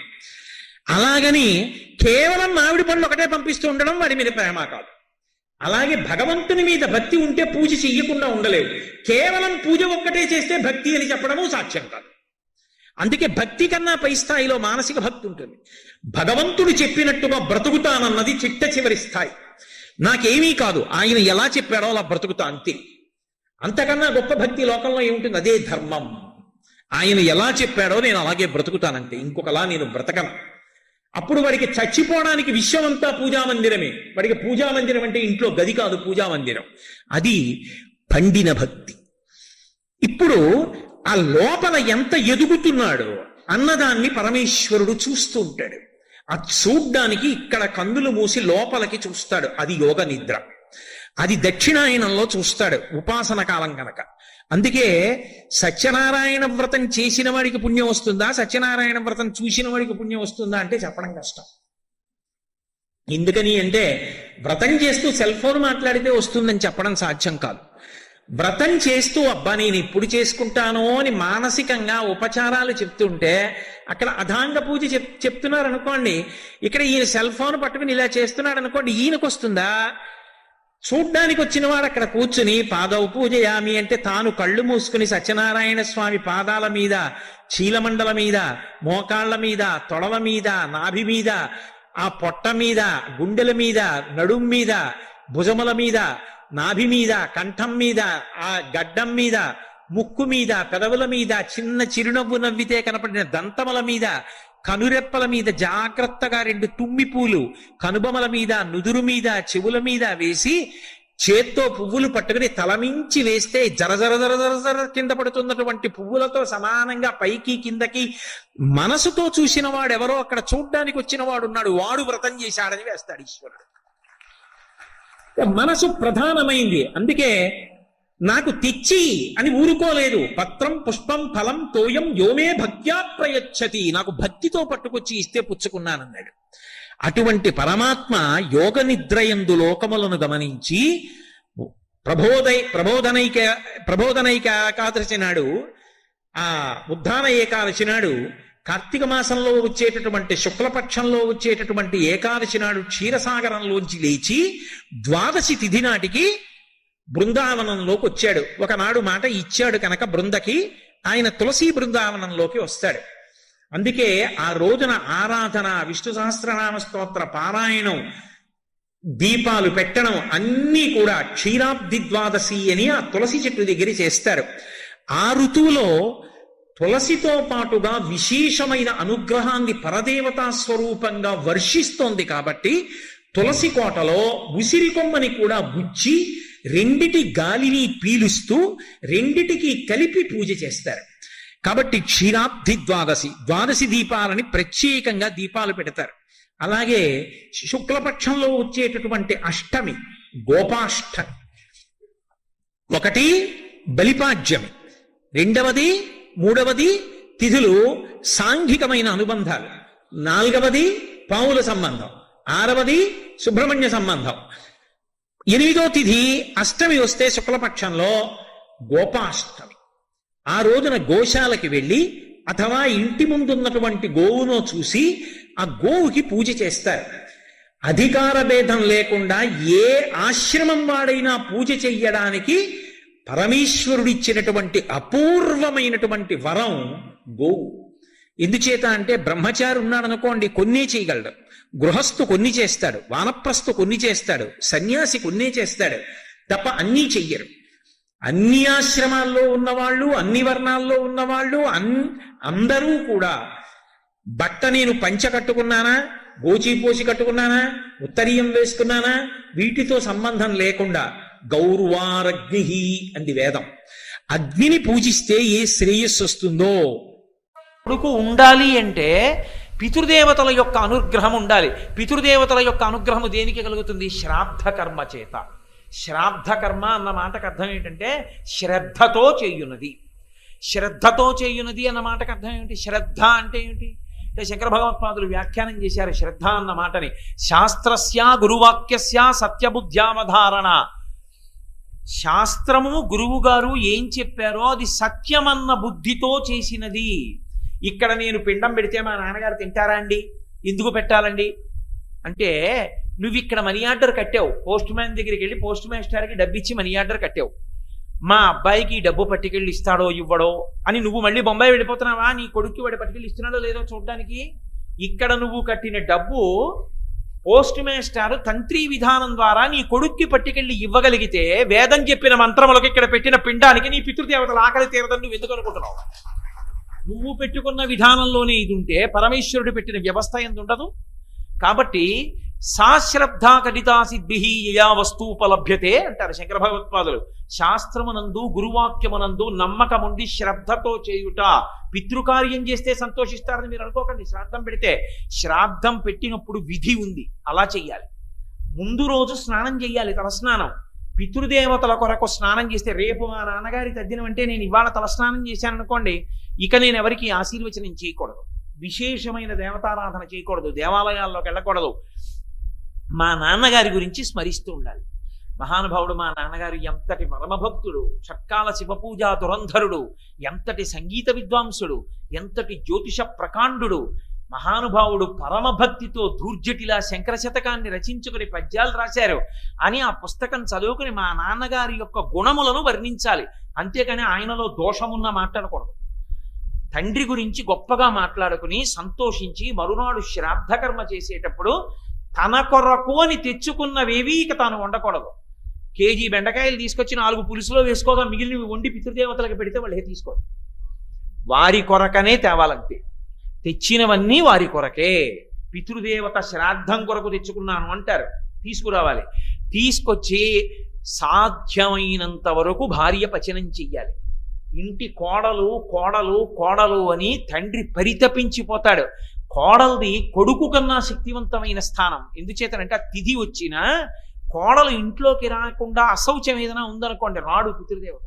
అలాగని కేవలం మామిడి పండు ఒకటే పంపిస్తూ ఉండడం వాడి మీద ప్రేమ కాదు. అలాగే భగవంతుని మీద భక్తి ఉంటే పూజ చెయ్యకుండా ఉండలేవు. కేవలం పూజ ఒక్కటే చేస్తే భక్తి అని చెప్పడము సాధ్యం కాదు. అందుకే భక్తి కన్నా పై స్థాయిలో మానసిక భక్తి ఉంటుంది. భగవంతుడు చెప్పినట్టుగా బ్రతుకుతానన్నది చిట్ట చివరి స్థాయి. నాకేమీ కాదు, ఆయన ఎలా చెప్పాడో అలా బ్రతుకుతా అంతే. అంతకన్నా గొప్ప భక్తి లోకంలో ఏముంటుంది? అదే ధర్మం. ఆయన ఎలా చెప్పాడో నేను అలాగే బ్రతుకుతానంతే, ఇంకొకలా నేను బ్రతకను. అప్పుడు వాడికి చచ్చిపోవడానికి విశ్వమంతా పూజామందిరమే. వాడికి పూజామందిరం అంటే ఇంట్లో గది కాదు, పూజామందిరం. అది పండిన భక్తి. ఇప్పుడు ఆ లోపల ఎంత ఎదుగుతున్నాడో అన్నదాన్ని పరమేశ్వరుడు చూస్తూ ఉంటాడు. ఆ చూడ్డానికి ఇక్కడ కన్నులు మూసి లోపలికి చూస్తాడు. అది యోగ నిద్ర. అది దక్షిణాయనంలో చూస్తాడు, ఉపాసన కాలం కనుక. అందుకే సత్యనారాయణ వ్రతం చేసిన వాడికి పుణ్యం వస్తుందా, సత్యనారాయణ వ్రతం చూసిన వాడికి పుణ్యం వస్తుందా అంటే చెప్పడం కష్టం. ఎందుకని అంటే వ్రతం చేస్తూ సెల్ ఫోన్ మాట్లాడితే వస్తుందని చెప్పడం సాధ్యం కాదు. వ్రతం చేస్తూ అబ్బా నేను ఇప్పుడు చేసుకుంటాను అని మానసికంగా ఉపచారాలు చెప్తుంటే అక్కడ అధాంగ పూజ చెప్తున్నారు అనుకోండి, ఇక్కడ ఈయన సెల్ ఫోన్ పట్టుకుని ఇలా చేస్తున్నాడు అనుకోండి, ఈయనకు వస్తుందా? చూడ్డానికి వచ్చిన వాడు అక్కడ కూర్చుని పాదవ పూజయామి అంటే తాను కళ్ళు మూసుకుని సత్యనారాయణ స్వామి పాదాల మీద, చీలమండల మీద, మోకాళ్ల మీద, తొడల మీద, నాభి మీద, ఆ పొట్ట మీద, గుండెల మీద, నడుం మీద, భుజముల మీద, నాభి మీద, కంఠం మీద, ఆ గడ్డం మీద, ముక్కు మీద, పెదవుల మీద, చిన్న చిరునవ్వు నవ్వితే కనపడిన దంతముల మీద, కనురెప్పల మీద జాగ్రత్తగా 2 తుమ్మి పూలు కనుబొమల మీద, నుదురు మీద, చెవుల మీద వేసి చేత్తో పువ్వులు పట్టుకుని తలమించి వేస్తే జర జర జర జర జర కింద పడుతున్నటువంటి పువ్వులతో సమానంగా పైకి కిందకి మనసుతో చూసిన వాడెవరో అక్కడ చూడ్డానికి వచ్చిన వాడు ఉన్నాడు, వాడు వ్రతం చేశాడని వేస్తాడు ఈశ్వరుడు. మనసు ప్రధానమైంది. అందుకే నాకు తెచ్చి అని ఊరుకోలేదు. పత్రం పుష్పం ఫలం తోయం యోమే భక్త్యా ప్రయచ్చతి, నాకు భక్తితో పట్టుకొచ్చి ఇస్తే పుచ్చుకున్నానన్నాడు. అటువంటి పరమాత్మ యోగ నిద్రయందు లోకములను గమనించి ప్రబోధనైక ఏకాదశి నాడు, ఆ ఉద్ధాన ఏకాదశి నాడు, కార్తీక మాసంలో వచ్చేటటువంటి శుక్లపక్షంలో వచ్చేటటువంటి ఏకాదశి నాడు క్షీరసాగరంలోంచి లేచి ద్వాదశి తిథి నాటికి బృందావనంలోకి వచ్చాడు. ఒకనాడు మాట ఇచ్చాడు కనుక బృందకి, ఆయన తులసి బృందావనంలోకి వస్తాడు. అందుకే ఆ రోజున ఆరాధన, విష్ణు సహస్రనామ స్తోత్ర పారాయణం, దీపాలు పెట్టడం అన్నీ కూడా క్షీరాబ్ది ద్వాదశి అని ఆ తులసి చెట్టు దగ్గర చేస్తారు. ఆ ఋతువులో తులసితో పాటుగా విశేషమైన అనుగ్రహాన్ని పరదేవతా స్వరూపంగా వర్షిస్తోంది కాబట్టి తులసి కోటలో ఉసిరి కొమ్మని కూడా గుచ్చి రెండిటి గాలిని పీలుస్తూ రెండిటికి కలిపి పూజ చేస్తారు. కాబట్టి క్షీరాబ్ది ద్వాదశి, ద్వాదశి దీపాలని ప్రత్యేకంగా దీపాలు పెడతారు. అలాగే శుక్లపక్షంలో వచ్చేటటువంటి అష్టమి గోపాష్టమి, ఒకటి బలిపాడ్యమి, రెండవది మూడవది తిథులు సాంఘికమైన అనుబంధాలు, నాలుగవది పావుల సంబంధం, ఆరవది సుబ్రహ్మణ్య సంబంధం, ఎనిమిదో తిథి అష్టమి వస్తే శుక్లపక్షంలో గోపాష్టమి. ఆ రోజున గోశాలకి వెళ్ళి అథవా ఇంటి ముందున్నటువంటి గోవును చూసి ఆ గోవుకి పూజ చేస్తారు. అధికార భేదం లేకుండా ఏ ఆశ్రమం వాడైనా పూజ చెయ్యడానికి పరమేశ్వరుడిచ్చినటువంటి అపూర్వమైనటువంటి వరం గోవు. ఎందుచేత అంటే బ్రహ్మచారి ఉన్నాడనుకోండి కొన్నే చేయగలడు, గృహస్థు కొన్ని చేస్తాడు, వానప్రస్థు కొన్ని చేస్తాడు, సన్యాసి కొన్నే చేస్తాడు తప్ప అన్నీ చెయ్యరు. అన్ని ఆశ్రమాల్లో ఉన్నవాళ్ళు, అన్ని వర్ణాల్లో ఉన్నవాళ్ళు అందరూ కూడా బట్ట నేను పంచ కట్టుకున్నానా, గోచీపోసి కట్టుకున్నానా, ఉత్తరీయం వేసుకున్నానా, వీటితో సంబంధం లేకుండా గౌర్వారగ్ని అంది వేదం. అగ్నిని పూజిస్తే ఏ శ్రేయస్సు వస్తుందో. కొడుకు ఉండాలి అంటే పితృదేవతల యొక్క అనుగ్రహం ఉండాలి. పితృదేవతల యొక్క అనుగ్రహము దేనికి కలుగుతుంది? శ్రాద్ధ కర్మ చేత. శ్రాద్ధ కర్మ అన్న మాటకు అర్థం ఏంటంటే శ్రద్ధతో చేయున్నది. శ్రద్ధతో చేయున్నది అన్న మాటకు అర్థం ఏమిటి? శ్రద్ధ అంటే ఏమిటి అంటే శంకర భగవత్పాదులు వ్యాఖ్యానం చేశారు శ్రద్ధ అన్న మాటని. శాస్త్రస్య గురువాక్యస్య సత్యబుద్ధ్యావధారణ. శాస్త్రము గురువు గారు ఏం చెప్పారో అది సత్యమన్న బుద్ధితో చేసినది. ఇక్కడ నేను పిండం పెడితే మా నాన్నగారు తింటారా అండి? ఎందుకు పెట్టాలండి అంటే, నువ్వు ఇక్కడ మనీ ఆర్డర్ కట్టావు, పోస్ట్ మ్యాన్ దగ్గరికి వెళ్ళి పోస్ట్ మాస్టర్కి డబ్బు ఇచ్చి మనీ ఆర్డర్ కట్టావు. మా అబ్బాయికి డబ్బు పట్టుకెళ్ళి ఇస్తాడో ఇవ్వడో అని నువ్వు మళ్ళీ బొంబాయి వెళ్ళిపోతున్నావా? నీ కొడుక్కి వాడి పట్టుకెళ్ళి ఇస్తున్నాడో లేదో చూడడానికి. ఇక్కడ నువ్వు కట్టిన డబ్బు పోస్ట్ మాస్టర్ తంత్రి విధానం ద్వారా నీ కొడుక్కి పట్టుకెళ్ళి ఇవ్వగలిగితే వేదం చెప్పిన మంత్రములకు ఇక్కడ పెట్టిన పిండానికి నీ పితృదేవతల ఆకలి తీరదని నువ్వు ఎందుకు అనుకుంటున్నావు? నువ్వు పెట్టుకున్న విధానంలోనే ఇది ఉంటే పరమేశ్వరుడు పెట్టిన వ్యవస్థ ఎందు ఉండదు. కాబట్టి సాశ్రద్ధా కటితా సిద్ధిః యయా వస్తూపలభ్యతే అంటారు శంకర భగవత్పాదులు. శాస్త్రమునందు గురువాక్యమునందు నమ్మకముండి శ్రద్ధతో చేయుట. పితృకార్యం చేస్తే సంతోషిస్తారని మీరు అనుకోకండి. శ్రాద్ధం పెడితే, శ్రాద్ధం పెట్టినప్పుడు విధి ఉంది, అలా చెయ్యాలి. ముందు రోజు స్నానం చెయ్యాలి, తలస్నానం. పితృదేవతల కొరకు స్నానం చేస్తే, రేపు మా నాన్నగారి తద్దినం అంటే నేను ఇవాళ తలస్నానం చేశాను అనుకోండి, ఇక నేను ఎవరికి ఆశీర్వచనం చేయకూడదు, విశేషమైన దేవతారాధన చేయకూడదు, దేవాలయాల్లోకి వెళ్ళకూడదు. మా నాన్నగారి గురించి స్మరిస్తూ ఉండాలి. మహానుభావుడు మా నాన్నగారు ఎంతటి పరమభక్తుడు, చక్కాల శివపూజా దురంధరుడు, ఎంతటి సంగీత విద్వాంసుడు, ఎంతటి జ్యోతిష ప్రకాండుడు. మహానుభావుడు పరమభక్తితో దూర్జటిలా శంకర శతకాన్ని రచించుకుని పద్యాలు రాశారు అని ఆ పుస్తకం చదువుకుని మా నాన్నగారి యొక్క గుణములను వర్ణించాలి. అంతేకాని ఆయనలో దోషమున్న మాట్లాడకూడదు. తండ్రి గురించి గొప్పగా మాట్లాడుకుని సంతోషించి మరునాడు శ్రాద్ధకర్మ చేసేటప్పుడు తన కొరకు అని తెచ్చుకున్నవేవీ ఇక తాను వండకూడదు. కేజీ బెండకాయలు తీసుకొచ్చి 4 పులుసులో వేసుకోగా మిగిలినవి వండి పితృదేవతలకు పెడితే వాళ్ళు తీసుకోరు. వారి కొరకనే తేవాలంతే. తెచ్చినవన్నీ వారి కొరకే. పితృదేవత శ్రాద్ధం కొరకు తెచ్చుకున్నాను అంటారు, తీసుకురావాలి. తీసుకొచ్చి సాధ్యమైనంత వరకు భార్య పచనం చెయ్యాలి. ఇంటి కోడలు కోడలు కోడలు అని తండ్రి పరితపించిపోతాడు. కోడల్ది కొడుకు కన్నా శక్తివంతమైన స్థానం. ఎందుచేతనంటే ఆ తిథి వచ్చినా కోడలు ఇంట్లోకి రాకుండా అశౌచం ఏదైనా ఉందనుకోండి, రాడు పితృదేవత.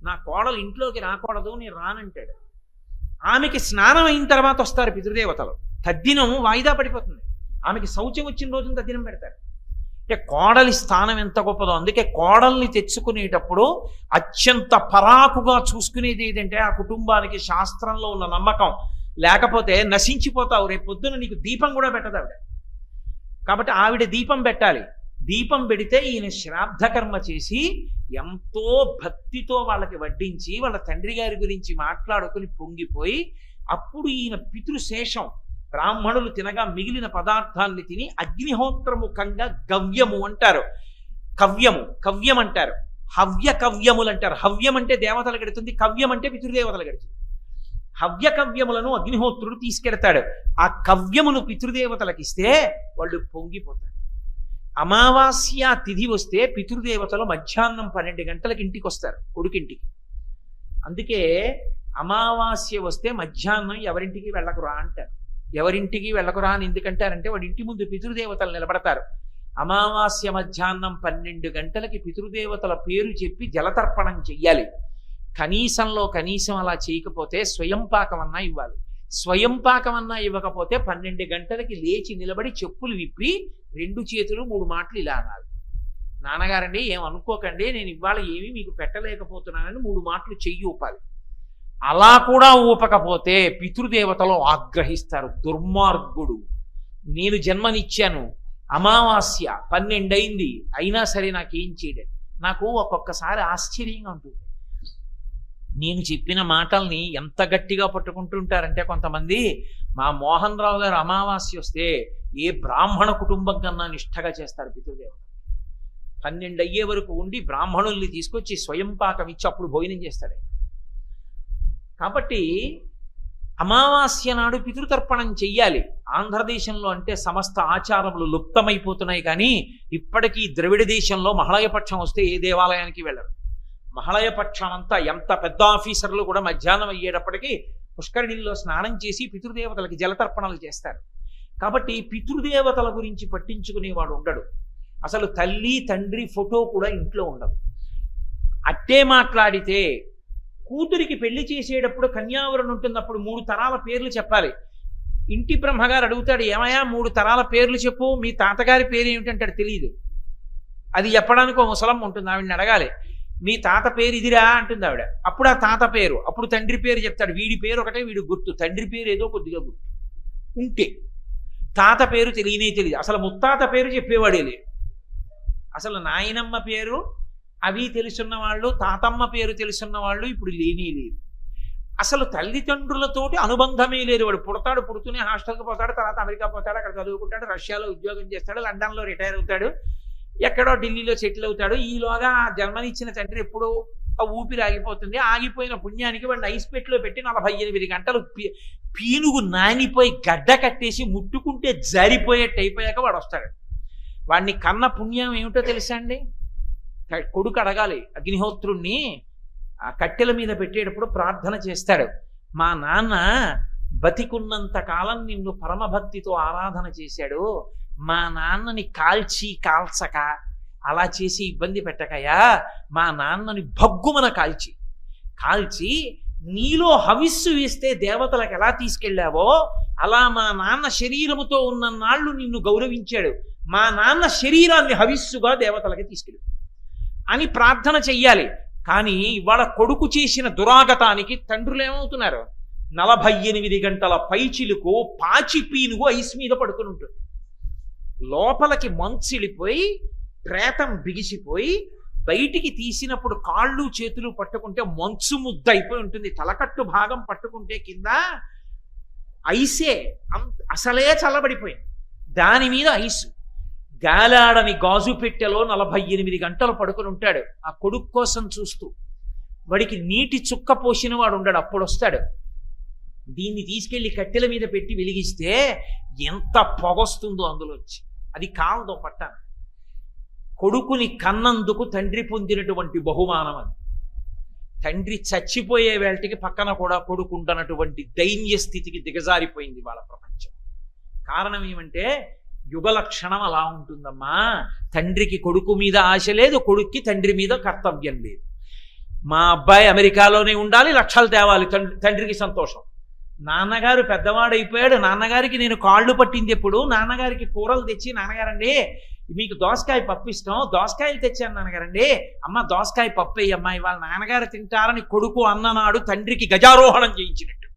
నా కోడలు ఇంట్లోకి రాకూడదు, నేను రానంటాడు. ఆమెకి స్నానం అయిన తర్వాత వస్తారు పితృదేవతలు. తద్దినం వాయిదా పడిపోతుంది. ఆమెకి శౌచం వచ్చిన రోజున తద్దినం పెడతారు. అంటే కోడలి స్థానం ఎంత గొప్పదో. అందుకే కోడల్ని తెచ్చుకునేటప్పుడు అత్యంత పరాకుగా చూసుకునేది ఏదంటే ఆ కుటుంబానికి శాస్త్రంలో ఉన్న నమ్మకం. లేకపోతే నశించిపోతావు. రేపు పొద్దున నీకు దీపం కూడా పెట్టదు ఆవిడ. కాబట్టి ఆవిడ దీపం పెట్టాలి. దీపం పెడితే ఈయన శ్రాద్ధకర్మ చేసి ఎంతో భక్తితో వాళ్ళకి వడ్డించి వాళ్ళ తండ్రి గారి గురించి మాట్లాడుకుని పొంగిపోయి అప్పుడు ఈయన పితృశేషం బ్రాహ్మణులు తినగా మిగిలిన పదార్థాన్ని తిని అగ్నిహోత్రముఖంగా గవ్యము అంటారు. కవ్యం అంటారు. హవ్య కవ్యములు అంటారు. హవ్యం అంటే దేవతలకు ఎడుతుంది, కవ్యం అంటే పితృదేవతలకు ఎడుతుంది. హవ్య కవ్యములను అగ్నిహోత్రుడు తీసుకెడతాడు. ఆ కవ్యమును పితృదేవతలకు ఇస్తే వాళ్ళు పొంగిపోతారు. అమావాస్య తిథి వస్తే పితృదేవతలు మధ్యాహ్నం 12 గంటలకు ఇంటికి వస్తారు, కొడుకింటికి. అందుకే అమావాస్య వస్తే మధ్యాహ్నం ఎవరింటికి వెళ్ళకురా అంటారు. ఎవరింటికి వెళ్ళకురా అని ఎందుకంటారంటే వాడి ఇంటి ముందు పితృదేవతలు నిలబడతారు. అమావాస్య మధ్యాహ్నం 12 గంటలకి పితృదేవతల పేరు చెప్పి జలతర్పణం చెయ్యాలి. కనీసంలో కనీసం అలా చేయకపోతే స్వయం పాకమన్నా ఇవ్వాలి. స్వయం పాకమన్నా ఇవ్వకపోతే 12 గంటలకి లేచి నిలబడి చెప్పులు విప్పి 2 చేతులు 3 మాటలు ఇలా అనాలి. నాన్నగారండి ఏమనుకోకండి, నేను ఇవాళ ఏమీ మీకు పెట్టలేకపోతున్నానని 3 మాటలు చెయ్యి ఊపాలి. అలా కూడా ఊపకపోతే పితృదేవతలు ఆగ్రహిస్తారు. దుర్మార్గుడు, నేను జన్మనిచ్చాను, అమావాస్య 12 అయింది, అయినా సరే నాకేం చేయడం. నాకు ఒక్కొక్కసారి ఆశ్చర్యంగా ఉంటుంది. నేను చెప్పిన మాటల్ని ఎంత గట్టిగా పట్టుకుంటుంటారంటే కొంతమంది, మా మోహన్ రావు గారు అమావాస్య వస్తే ఏ బ్రాహ్మణ కుటుంబం కన్నా నిష్ఠగా చేస్తారు పితృదేవత. 12 అయ్యే వరకు ఉండి బ్రాహ్మణుల్ని తీసుకొచ్చి స్వయం పాకం ఇచ్చి అప్పుడు భోజనం చేస్తాడు. కాబట్టి అమావాస్య నాడు పితృతర్పణం చెయ్యాలి. ఆంధ్రదేశంలో అంటే సమస్త ఆచారములు లుప్తమైపోతున్నాయి. కానీ ఇప్పటికీ ద్రవిడ దేశంలో మహళయపక్షం వస్తే ఏ దేవాలయానికి వెళ్ళరు. మహళయపక్షం అంతా ఎంత పెద్ద ఆఫీసర్లు కూడా మధ్యాహ్నం అయ్యేటప్పటికీ పుష్కరిణిలో స్నానం చేసి పితృదేవతలకి జలతర్పణలు చేస్తారు. కాబట్టి పితృదేవతల గురించి పట్టించుకునేవాడు ఉండడు. అసలు తల్లి తండ్రి ఫోటో కూడా ఇంట్లో ఉండదు. అట్టే మాట్లాడితే కూతురికి పెళ్లి చేసేటప్పుడు కన్యావరణ ఉంటున్నప్పుడు 3 తరాల పేర్లు చెప్పాలి. ఇంటి బ్రహ్మగారు అడుగుతాడు, ఏమయ్యా 3 తరాల పేర్లు చెప్పు, మీ తాతగారి పేరు ఏమిటంటాడు, తెలియదు. అది చెప్పడానికి ఒక ముసలమ్మ ఉంటుంది, ఆవిడని అడగాలి. మీ తాత పేరు ఇదిరా అంటుంది ఆవిడ. అప్పుడు ఆ తాత పేరు, అప్పుడు తండ్రి పేరు చెప్తాడు. వీడి పేరు ఒకటే, వీడి గుర్తు, తండ్రి పేరు ఏదో కొద్దిగా గుర్తు ఉంటే తాత పేరు తెలియదు. అసలు ముత్తాత పేరు చెప్పేవాడే లేదు. అసలు నాయనమ్మ పేరు అవి తెలుసున్న వాళ్ళు, తాతమ్మ పేరు తెలుసున్న వాళ్ళు ఇప్పుడు లేనే లేదు. అసలు తల్లిదండ్రులతోటి అనుబంధమే లేదు. వాడు పుడుతూనే హాస్టల్కి పోతాడు, తర్వాత అమెరికా పోతాడు, అక్కడ చదువుకుంటాడు, రష్యాలో ఉద్యోగం చేస్తాడు, లండన్లో రిటైర్ అవుతాడు, ఎక్కడో ఢిల్లీలో సెటిల్ అవుతాడు. ఈలోగా జన్మనిచ్చిన తండ్రి ఎప్పుడూ ఆ ఊపిరి ఆగిపోతుంది. ఆగిపోయిన పుణ్యానికి వాడిని ఐస్ పెట్టులో పెట్టి 48 గంటలు పీనుగు నానిపోయి గడ్డ కట్టేసి ముట్టుకుంటే జారిపోయేట్టు అయిపోయాక వాడు వస్తాడు. వాడిని కన్న పుణ్యం ఏమిటో తెలుసా అండి? కొడుకు అడగాలి అగ్నిహోత్రుణ్ణి, ఆ కట్టెల మీద పెట్టేటప్పుడు ప్రార్థన చేస్తాడు, మా నాన్న బతికున్నంత కాలం నిన్ను పరమభక్తితో ఆరాధన చేశాడు, మా నాన్నని కాల్చక అలా చేసి ఇబ్బంది పెట్టకయా, మా నాన్నని భగ్గుమన కాల్చి నీలో హవిస్సు వేస్తే దేవతలకు ఎలా తీసుకెళ్ళావో అలా మా నాన్న శరీరముతో ఉన్న నాళ్ళు నిన్ను గౌరవించాడు, మా నాన్న శరీరాన్ని హవిస్సుగా దేవతలకి తీసుకెళ్ళి అని ప్రార్థన చెయ్యాలి. కానీ ఇవాళ కొడుకు చేసిన దురాగతానికి తండ్రులు ఏమవుతున్నారు? 48 గంటల పైచిలుకు పాచి పీనుగు ఐస్ మీద పడుకుని ఉంటుంది. లోపలికి మంచిలిపోయి ప్రేతం బిగిసిపోయి బయటికి తీసినప్పుడు కాళ్ళు చేతులు పట్టుకుంటే మంచు ముద్ద అయిపోయి ఉంటుంది. తలకట్టు భాగం పట్టుకుంటే కింద ఐసే, అసలే చల్లబడిపోయింది, దాని మీద ఐసు. గాలాడని గాజు పెట్టెలో 48 గంటలు పడుకుని ఉంటాడు ఆ కొడుకు కోసం చూస్తూ. వాడికి నీటి చుక్క పోసిన వాడు ఉండడు. అప్పుడు వస్తాడు, దీన్ని తీసుకెళ్లి కట్టెల మీద పెట్టి వెలిగిస్తే ఎంత పొగొస్తుందో అందులోంచి. అది కాలదో పట్టాను. కొడుకుని కన్నందుకు తండ్రి పొందినటువంటి బహుమానం అది. తండ్రి చచ్చిపోయే వేళటికి పక్కన కూడా కొడుకుంటున్నటువంటి దైన్య స్థితికి దిగజారిపోయింది వాళ్ళ ప్రపంచం. కారణం ఏమంటే యుగలక్షణం అలా ఉంటుందమ్మా. తండ్రికి కొడుకు మీద ఆశ లేదు, కొడుక్కి తండ్రి మీద కర్తవ్యం లేదు. మా అబ్బాయి అమెరికాలోనే ఉండాలి, లక్షలు తేవాలి, తండ్రికి సంతోషం. నాన్నగారు పెద్దవాడైపోయాడు, నాన్నగారికి నేను కాళ్ళు పట్టింది ఎప్పుడు, నాన్నగారికి కూరలు తెచ్చి, నాన్నగారండి మీకు దోసకాయ పప్పు ఇష్టం, దోసకాయలు తెచ్చాను నాన్నగారండి, అమ్మ దోసకాయ పప్పు అయ్యమ్మా ఇవాళ నాన్నగారు తింటారని కొడుకు అన్ననాడు తండ్రికి గజారోహణం చేయించినట్టు.